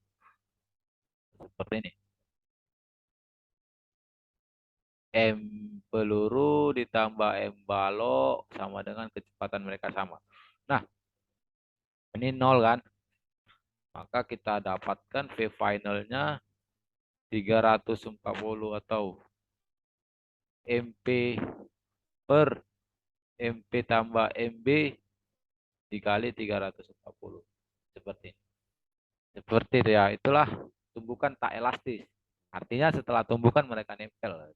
Seperti ini. M peluru ditambah M balok sama dengan kecepatan mereka sama. Nah, ini 0 kan. Maka kita dapatkan V finalnya 340 atau MP per MP tambah MB dikali 340. Seperti ini. Seperti itu ya, itulah tumbukan tak elastis. Artinya setelah tumbukan mereka nempel.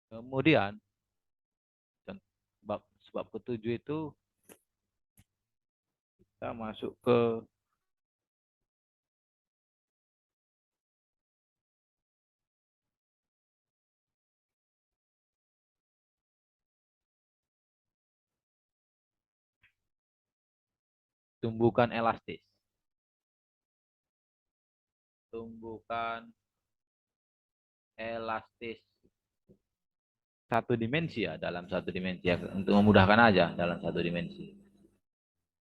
Kemudian sebab ketujuh itu kita masuk ke tumbukan elastis. Tumbukan elastis satu dimensi ya, dalam satu dimensi ya, untuk memudahkan aja dalam satu dimensi.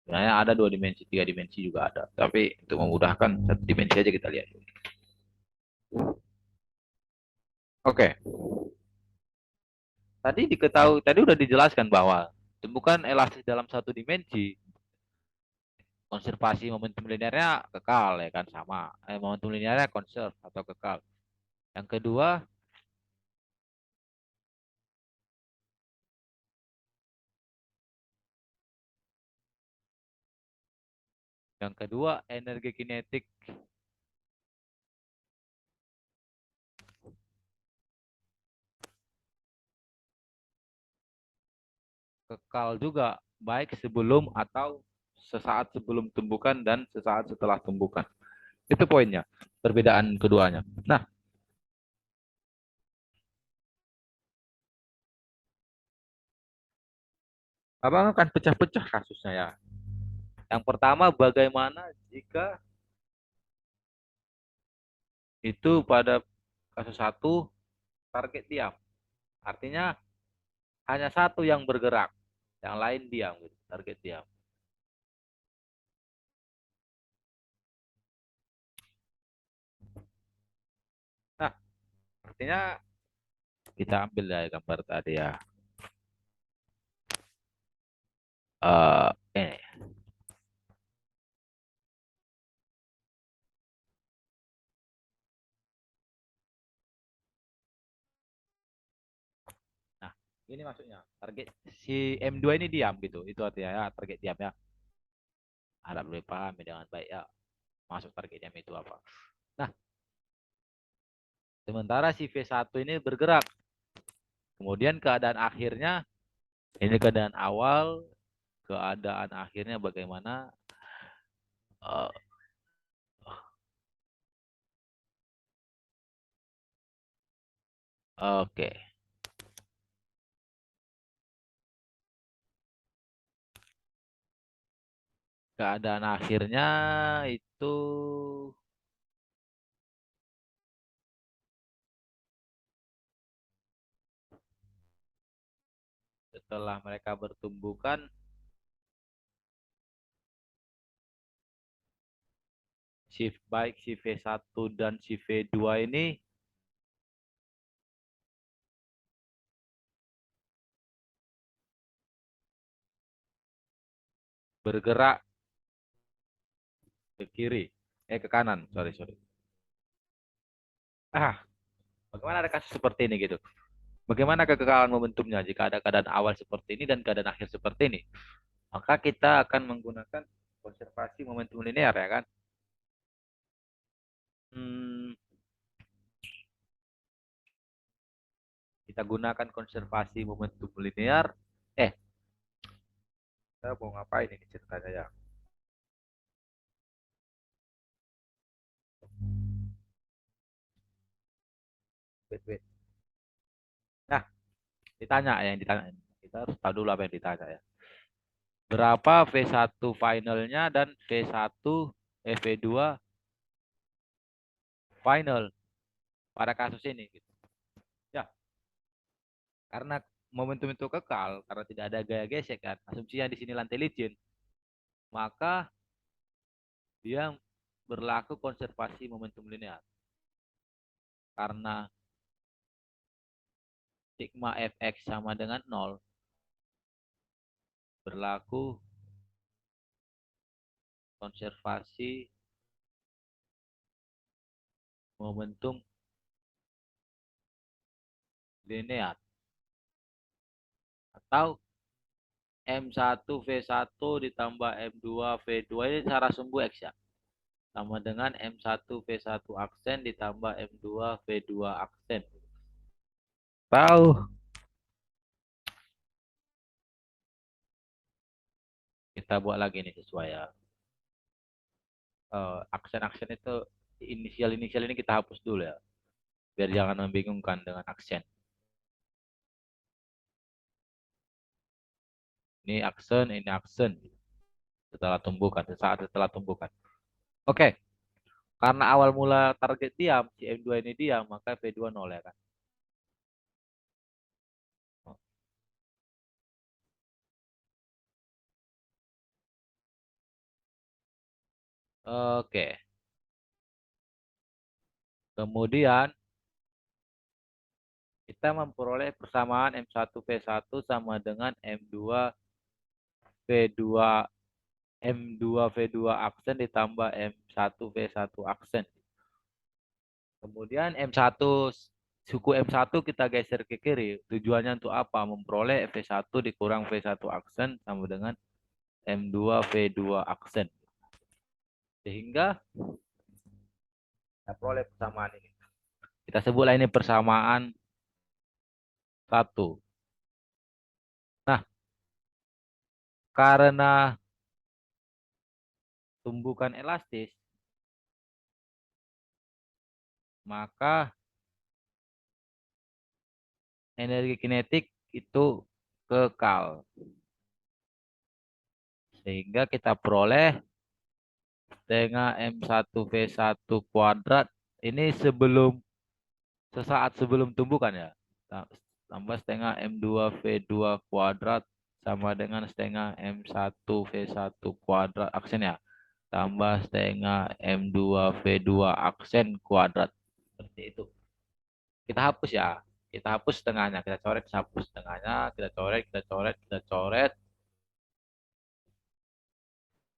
Sebenarnya ada dua dimensi, tiga dimensi juga ada. Tapi untuk memudahkan satu dimensi aja kita lihat. Oke, tadi udah dijelaskan bahwa tumbukan elastis dalam satu dimensi, konservasi momentum linearnya kekal ya kan, sama. Momentum linearnya conserve atau kekal. Yang kedua, energi kinetik kekal juga, baik sebelum atau sesaat sebelum tumbukan dan sesaat setelah tumbukan. Itu poinnya, perbedaan keduanya. Nah, abang akan pecah-pecah kasusnya ya. Yang pertama, bagaimana jika itu pada kasus satu target diam. Artinya hanya satu yang bergerak, yang lain diam, gitu. Target diam. Nah, artinya kita ambil ya gambar tadi ya. Ini. Nah, ini maksudnya target si M2 ini diam gitu. Itu artinya ya target diam ya. Harap boleh paham dengan baik ya. Masuk target diam itu apa. Nah, sementara si V1 ini bergerak. Kemudian keadaan akhirnya, ini keadaan awal, keadaan akhirnya bagaimana? Uh, Oke, okay. Keadaan akhirnya itu setelah mereka bertumbukan, shift baik si V1 dan si V2 ini bergerak ke kiri, ke kanan, sorry sorry. Ah, bagaimana ada kasus seperti ini gitu? Bagaimana kekekalan momentumnya jika ada keadaan awal seperti ini dan keadaan akhir seperti ini? Maka kita akan menggunakan konservasi momentum linear ya kan? Hmm, kita gunakan konservasi momentum linear. Eh, kita mau ngapain ini ceritanya ya? Wait, wait. Nah, ditanya yang ditanya. Kita harus tahu dulu apa yang ditanya ya. Berapa V1 finalnya dan V1 V2 final pada kasus ini gitu. Ya, karena momentum itu kekal, karena tidak ada gaya gesek kan. Asumsinya di sini lantai licin, maka dia berlaku konservasi momentum linear. Karena sigma fx sama dengan 0, berlaku konservasi momentum linear atau M1V1 ditambah M2V2 ini cara sumbu X ya. Sama dengan M1V1 aksen ditambah M2V2 aksen. Tahu? Kita buat lagi nih sesuai ya. Aksen-aksen itu inisial-inisial ini kita hapus dulu ya. Biar jangan membingungkan dengan aksen. Ini aksen, ini aksen. Setelah tumbukan, sesaat setelah tumbukan. Oke, karena awal mula target diam, si M2 ini diam, maka V2 nol ya kan. Oke, kemudian kita memperoleh persamaan M1V1 sama dengan M2V2 M2V2 aksen ditambah M1V1 aksen. Kemudian M1 suku M1 kita geser ke kiri. Tujuannya untuk apa? Memperoleh V1 dikurang V1 aksen sama dengan M2V2 aksen. Sehingga kita peroleh persamaan ini. Kita sebutlah ini persamaan 1. Nah, karena tumbukan elastis, maka energi kinetik itu kekal. Sehingga kita peroleh setengah M1V1 kuadrat. Ini sesaat sebelum tumbukan ya. Tambah setengah M2V2 kuadrat sama dengan setengah M1V1 kuadrat aksen ya. Tambah setengah M2V2 aksen kuadrat. Seperti itu. Kita hapus ya. Kita hapus setengahnya. Kita coret, hapus setengahnya. Kita coret, kita coret, kita coret.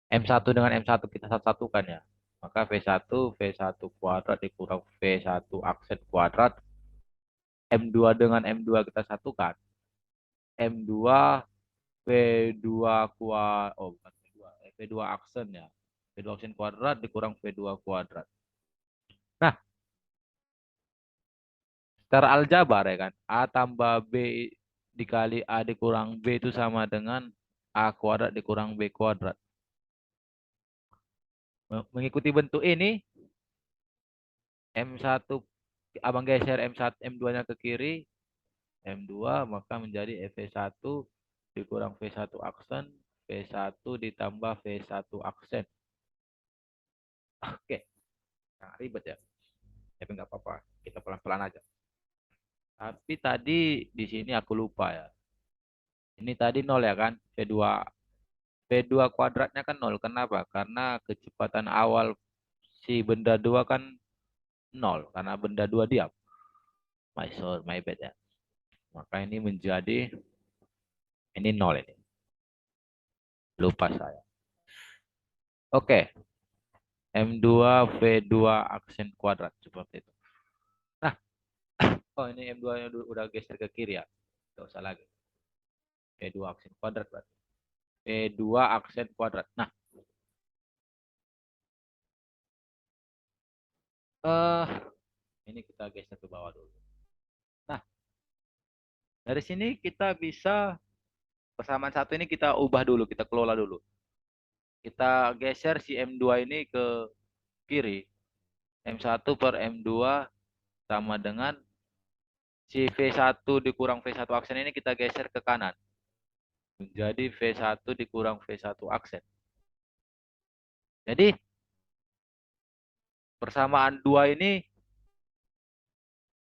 M1 dengan M1 kita satu-satukan ya. Maka V1 kuadrat dikurang V1 aksen kuadrat. M2 dengan M2 kita satukan. M2 V2 kuadrat. Oh, bukan V2. V2 aksen ya. V2 aksen kuadrat dikurang V2 kuadrat. Nah, secara aljabar ya kan. A tambah B dikali A dikurang B itu sama dengan A kuadrat dikurang B kuadrat. Mengikuti bentuk ini, M1 abang geser M1 M2-nya ke kiri, M2 maka menjadi V1 dikurang V1 aksen, V1 ditambah V1 aksen. Oke, sangat ribet ya. Tapi nggak apa-apa, kita pelan-pelan aja. Tapi tadi di sini aku lupa ya. Ini tadi nol ya kan, V2 kuadratnya kan nol. Kenapa? Karena kecepatan awal si benda 2 kan nol, karena benda 2 diam. My bad ya. Maka ini menjadi, ini nol ini. Lupa saya. Oke, M2V2 aksen kuadrat seperti itu. Nah, oh ini M2-nya udah geser ke kiri ya. Tidak usah lagi. V2 aksen kuadrat berarti. V2 aksen kuadrat. Nah, eh ini kita geser ke bawah dulu. Nah, dari sini kita bisa persamaan satu ini kita ubah dulu, kita kelola dulu. Kita geser si M2 ini ke kiri. M1 per M2 sama dengan si V1 dikurang V1 aksen ini kita geser ke kanan. Menjadi V1 dikurang V1 aksen. Jadi persamaan 2 ini,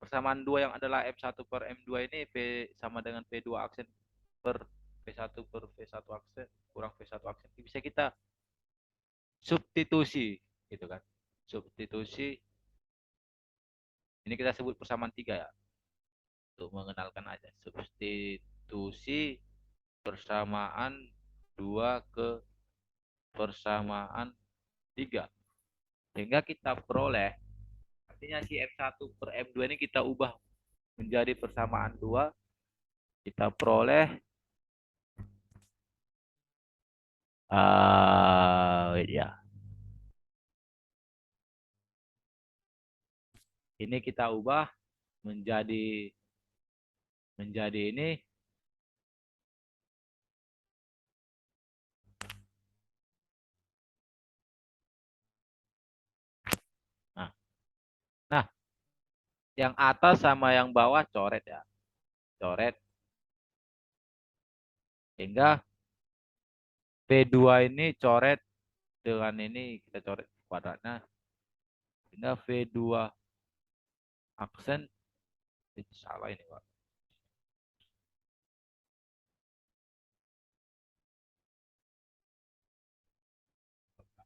persamaan 2 yang adalah M1 per M2 ini V sama dengan V2 aksen per V1 aksen kurang V1 aksen. Bisa kita substitusi gitu kan. Substitusi ini kita sebut persamaan 3 ya. Untuk mengenalkan aja. Substitusi persamaan 2 ke persamaan 3. Sehingga kita peroleh, artinya si M1 per M2 ini kita ubah menjadi persamaan 2, kita peroleh ya. Ini kita ubah menjadi ini. Nah, nah, yang atas sama yang bawah coret ya. Coret. Sehingga V2 ini coret dengan ini kita coret kuadratnya. Sehingga V2 aksen itu salah ini, Pak.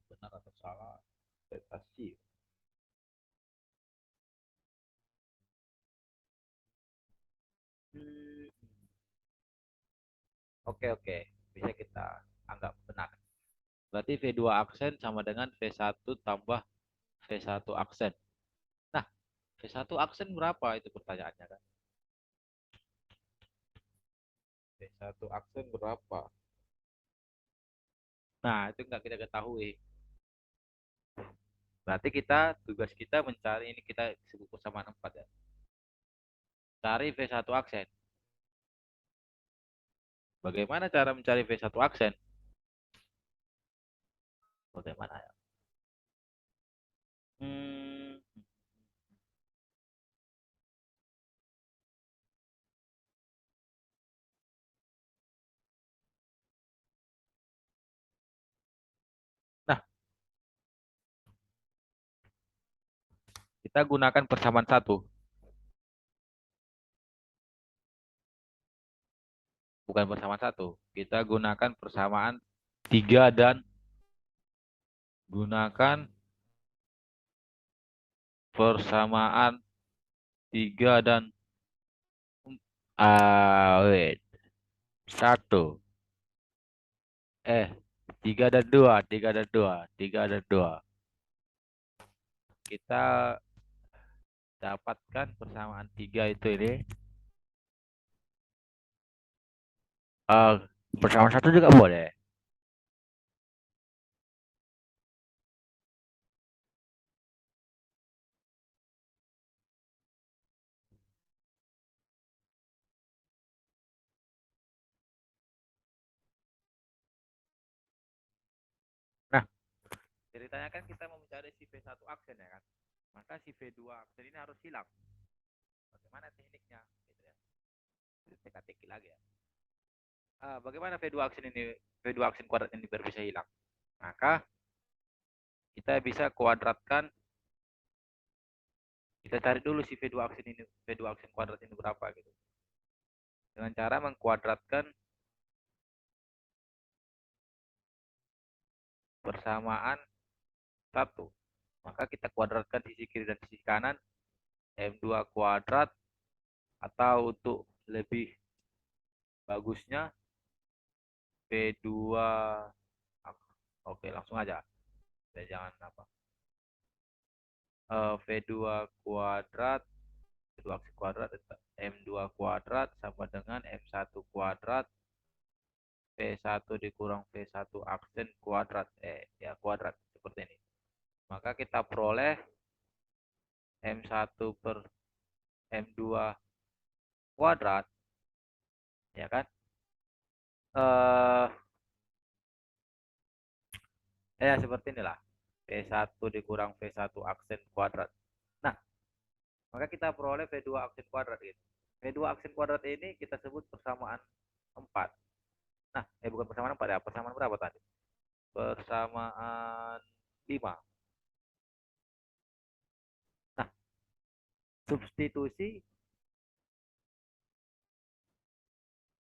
Benar atau salah? Interpretasi. Oke, oke. Bisa kita anggap benar. Berarti V2 aksen sama dengan V1 tambah V1 aksen. Nah, V1 aksen berapa itu pertanyaannya kan? V1 aksen berapa? Nah, itu nggak kita ketahui. Berarti tugas kita mencari, ini kita sebut persamaan 4 ya. Cari V1 aksen. Bagaimana cara mencari V1 aksen? Bagaimana ya? Hmm, nah, kita gunakan persamaan 1. Bukan persamaan 1. Kita gunakan persamaan 3 dan gunakan persamaan 3 dan wait. 1. 3 dan 2, 3 dan 2, 3 dan 2. Kita dapatkan persamaan 3 itu ini. Eh, persamaan 1 juga boleh. Nah, ceritanya kan kita mau mencari si V1 aksen ya kan. Maka si V2 aksen ini harus hilang. Bagaimana tekniknya? Gitu ya. Teka-teki lagi ya. Bagaimana V2 aksen ini, V2 aksen kuadrat ini biar bisa hilang? Maka kita bisa kuadratkan, kita cari dulu si V2 aksen ini, V2 aksen kuadrat ini berapa gitu. Dengan cara mengkuadratkan persamaan 1. Maka kita kuadratkan sisi kiri dan sisi kanan, M2 kuadrat, atau untuk lebih bagusnya V2. Oke, langsung aja. Jangan apa. V2 kuadrat, V2 aksen kuadrat, M2 kuadrat sama dengan M1 kuadrat, V1 dikurang V1 aksen kuadrat. Ya kuadrat seperti ini. Maka kita peroleh M1 per M2 kuadrat, ya kan? Eh, seperti inilah. V1 dikurang V1 aksen kuadrat. Nah, maka kita peroleh V2 aksen kuadrat ini. V2 aksen kuadrat ini kita sebut persamaan 4. Nah, bukan persamaan 4 ya. Persamaan berapa tadi? Persamaan 5. Nah, substitusi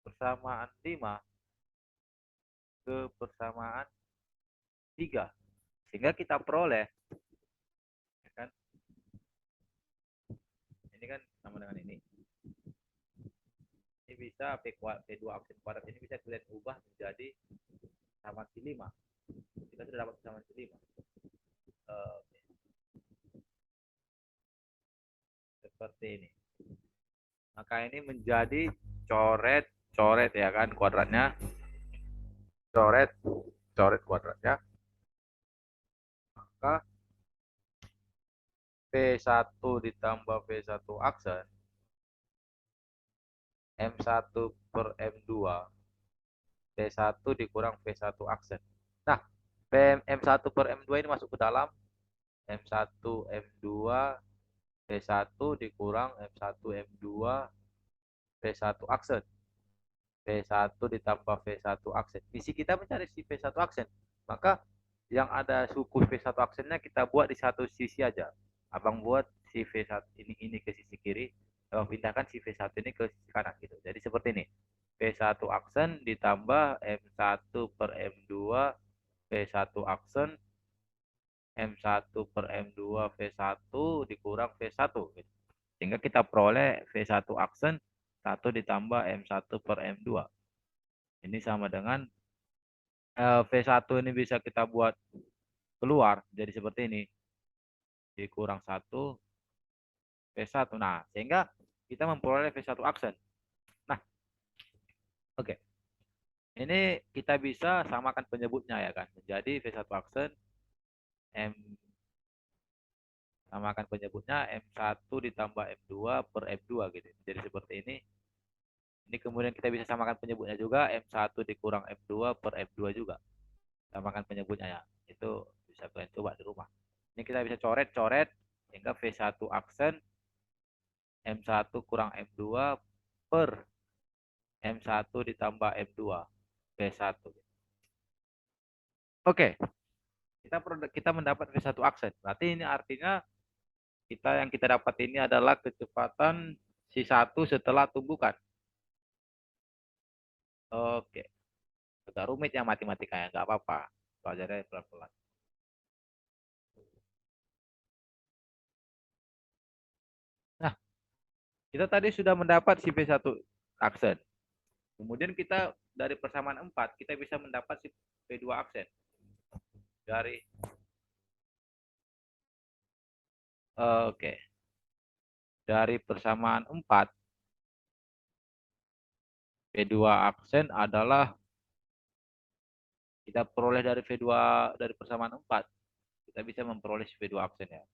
persamaan 5 ke persamaan 3. Sehingga kita peroleh, ya kan? Ini kan sama dengan ini. Ini bisa V2 aksen kuadrat ini bisa kalian ubah menjadi persamaan si 5. Kita sudah dapat persamaan si 5. Eh, seperti ini. Maka ini menjadi coret-coret ya kan kuadratnya, coret coret kuadratnya. Maka V1 ditambah V1 aksen M1 per M2 V1 dikurang V1 aksen. Nah, M1 per M2 ini masuk ke dalam M1 M2 V1 dikurang M1 M2 V1 aksen. V1 ditambah V1 aksen. Misi kita mencari si V1 aksen. Maka yang ada suku V1 aksennya kita buat di satu sisi aja. Abang buat si V1 ini ke sisi kiri, abang pindahkan si V1 ini ke sisi kanan gitu. Jadi seperti ini. V1 aksen ditambah M1 per M2 V1 aksen M1 per M2 V1 dikurang V1 gitu. Sehingga kita peroleh V1 aksen 1 ditambah M1 per M2. Ini sama dengan V1 ini bisa kita buat keluar jadi seperti ini. Dikurang 1 V1. Nah, sehingga kita memperoleh V1 aksen. Nah, oke. Okay. Ini kita bisa samakan penyebutnya ya kan. Menjadi V1 aksen M samakan penyebutnya M1 ditambah M2 per M2 gitu. Jadi seperti ini. Ini kemudian kita bisa samakan penyebutnya juga M1 dikurang M2 per M2 juga. Samakan penyebutnya ya. Itu bisa kalian coba di rumah. Ini kita bisa coret-coret sehingga V1 aksen M1 kurang M2 per M1 ditambah M2 V1. Oke, kita mendapat V1 aksen. Berarti ini artinya yang kita dapat ini adalah kecepatan si satu setelah tumbukan. Oke, agak rumit ya matematikanya, nggak apa-apa. Belajarnya pelan-pelan. Nah, kita tadi sudah mendapat si V1 aksen. Kemudian kita dari persamaan 4, kita bisa mendapat si V2 aksen. Dari Oke, dari persamaan 4, V2 aksen adalah kita peroleh dari V2 dari persamaan 4. Kita bisa memperoleh V2 aksen ya.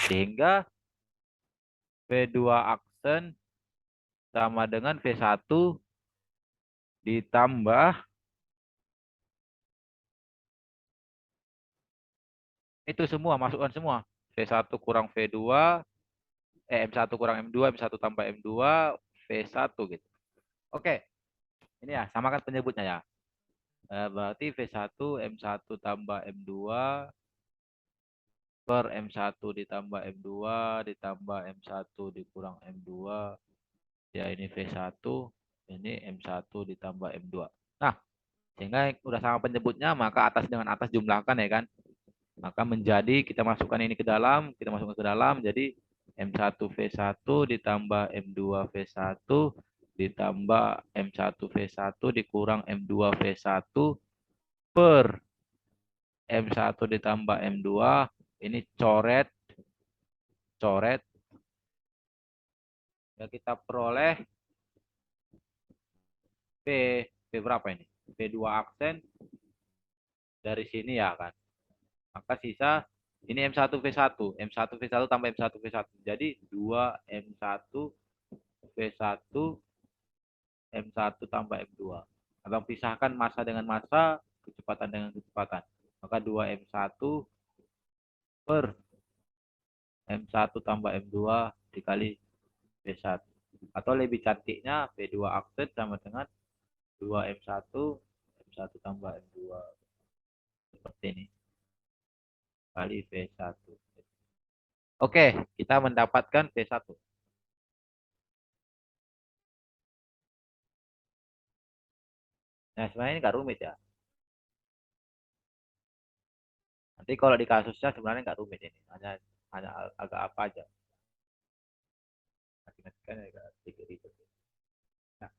Sehingga V2 aksen sama dengan V1 ditambah itu semua, masukkan semua. V1 kurang V2, M1 kurang M2, M1 tambah M2, V1 gitu. Oke, ini ya, samakan penyebutnya ya. Berarti V1, M1 tambah M2 per M1 ditambah M2 ditambah M1 dikurang M2. Ya ini V1, ini M1 ditambah M2. Nah, sehingga udah sama penyebutnya, maka atas dengan atas jumlahkan ya kan. Maka menjadi kita masukkan ini ke dalam, kita masukkan ke dalam, jadi M1 V1 ditambah M2 V1 ditambah M1 V1 dikurang M2 V1 per M1 ditambah M2, ini coret, ya kita peroleh V berapa ini? V2 aksen dari sini ya kan. Maka sisa ini M1 V1, M1 V1 tambah M1 V1. Jadi 2 M1 V1 M1 tambah M2. Abang pisahkan massa dengan massa, kecepatan dengan kecepatan. Maka 2 M1 per M1 tambah M2 dikali V1. Atau lebih cantiknya V2 aksen sama dengan 2 M1 M1 tambah M2 seperti ini kali V1. Oke, kita mendapatkan V1. Nah, sebenarnya ini nggak rumit ya. Nanti kalau di kasusnya sebenarnya nggak rumit ini. Hanya agak apa aja. Matematikanya agak sedikit ribet. Nah,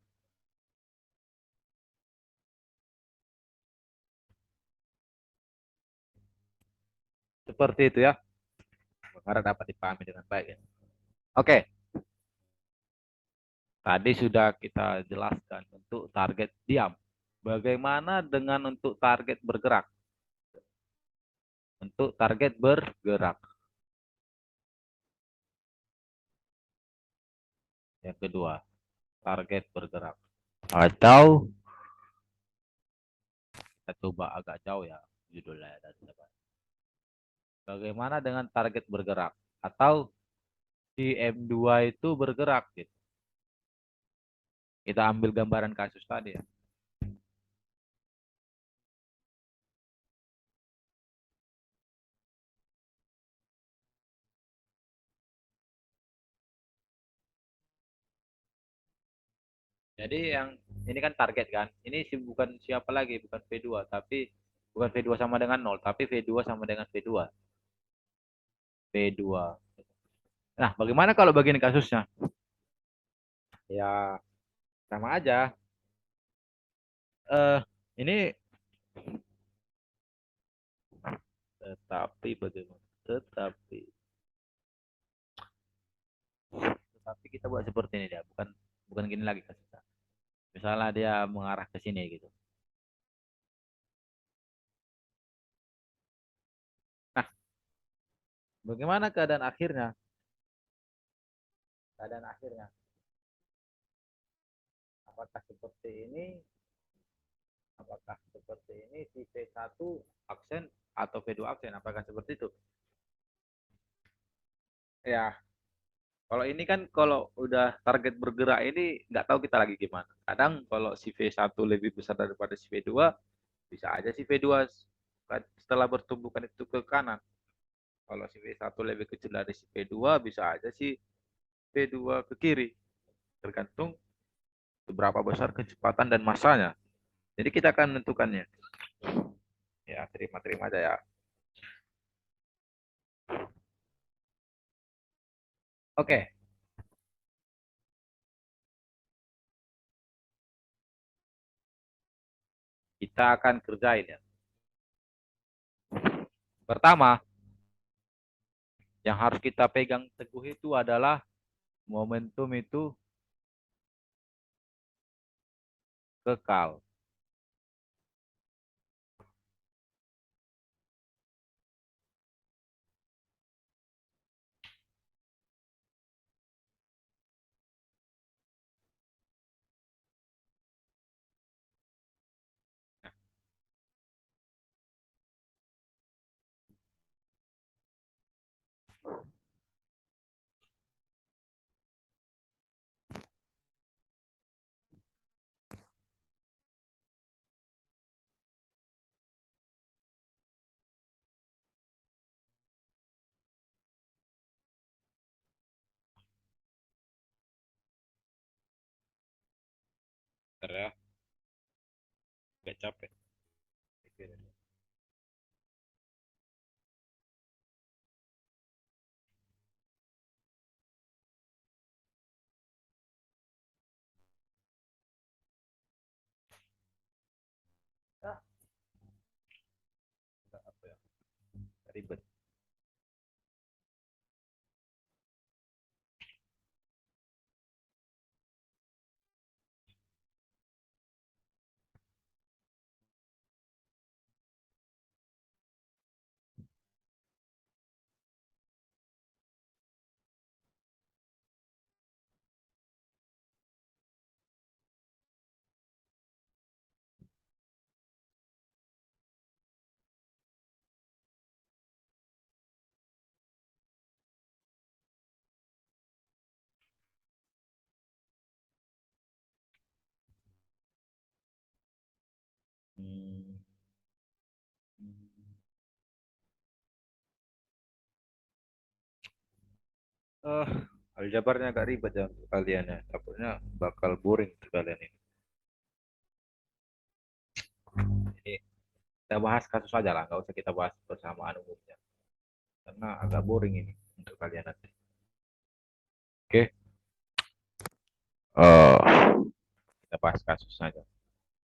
seperti itu ya. Harap dapat dipahami dengan baik ya. Oke, tadi sudah kita jelaskan untuk target diam. Bagaimana dengan untuk target bergerak? Untuk target bergerak. Yang kedua, target bergerak. Atau kita coba agak jauh ya judulnya dan bagaimana dengan target bergerak atau si M2 itu bergerak gitu. Kita ambil gambaran kasus tadi ya. Jadi yang ini kan target kan. Ini bukan siapa lagi, bukan V2, tapi bukan V2 sama dengan 0, tapi V2 sama dengan V2. V2. Nah, bagaimana kalau begini kasusnya? Ya, sama aja. Eh, ini tetapi bagaimana? Tetapi kita buat seperti ini ya, bukan bukan gini lagi kasusnya. Misalnya dia mengarah ke sini gitu. Nah, bagaimana keadaan akhirnya? Keadaan akhirnya apakah seperti ini? Apakah seperti ini si V1 aksen atau V2 aksen? Apakah seperti itu? Ya, kalau ini kan kalau udah target bergerak ini nggak tahu kita lagi gimana. Kadang kalau si V1 lebih besar daripada si V2, bisa aja si V2 setelah bertumbukan itu ke kanan. Kalau si V1 lebih kecil dari si V2, bisa aja si V2 ke kiri. Tergantung seberapa besar kecepatan dan masanya. Jadi kita akan menentukannya. Ya, terima-terima aja ya. Oke, kita akan kerjain ya. Pertama, yang harus kita pegang teguh itu adalah momentum itu kekal. Bentar ya, gak capek. Ah, apa ya? Ribet. Hmm. Eh, aljabarnya agak ribet ya untuk kalian ya. Takutnya bakal boring untuk kalian ini. Jadi kita bahas kasus aja lah, nggak usah kita bahas persamaan umumnya. Karena agak boring ini untuk kalian nanti. Oke, kita bahas kasus aja.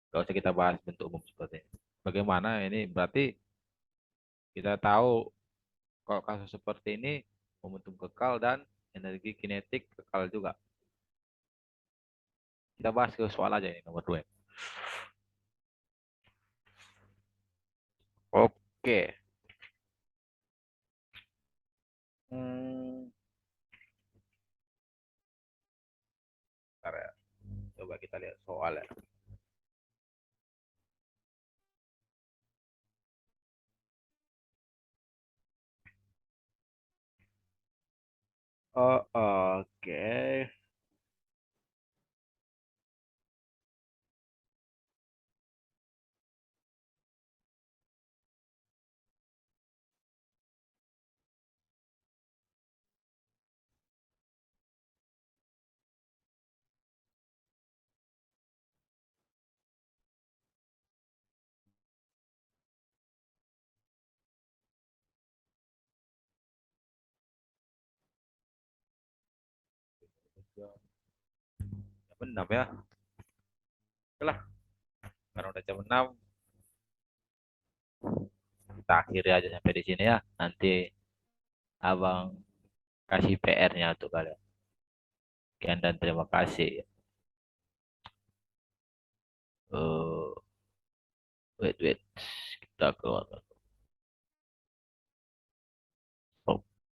Nggak usah kita bahas bentuk umum seperti ini. Bagaimana ini berarti kita tahu Kalau kasus seperti ini, momentum kekal dan energi kinetik kekal juga. Kita bahas ke soal aja ini nomor 2. Oke. Hmm, bentar ya. Coba kita lihat soal ya. Oh, oke. Jam 6 ya. Oke lah, karena udah jam 6, kita akhiri aja sampai di sini ya. Nanti abang kasih PR-nya untuk kalian. Sekian dan terima kasih. Wait, wait. Kita keluar.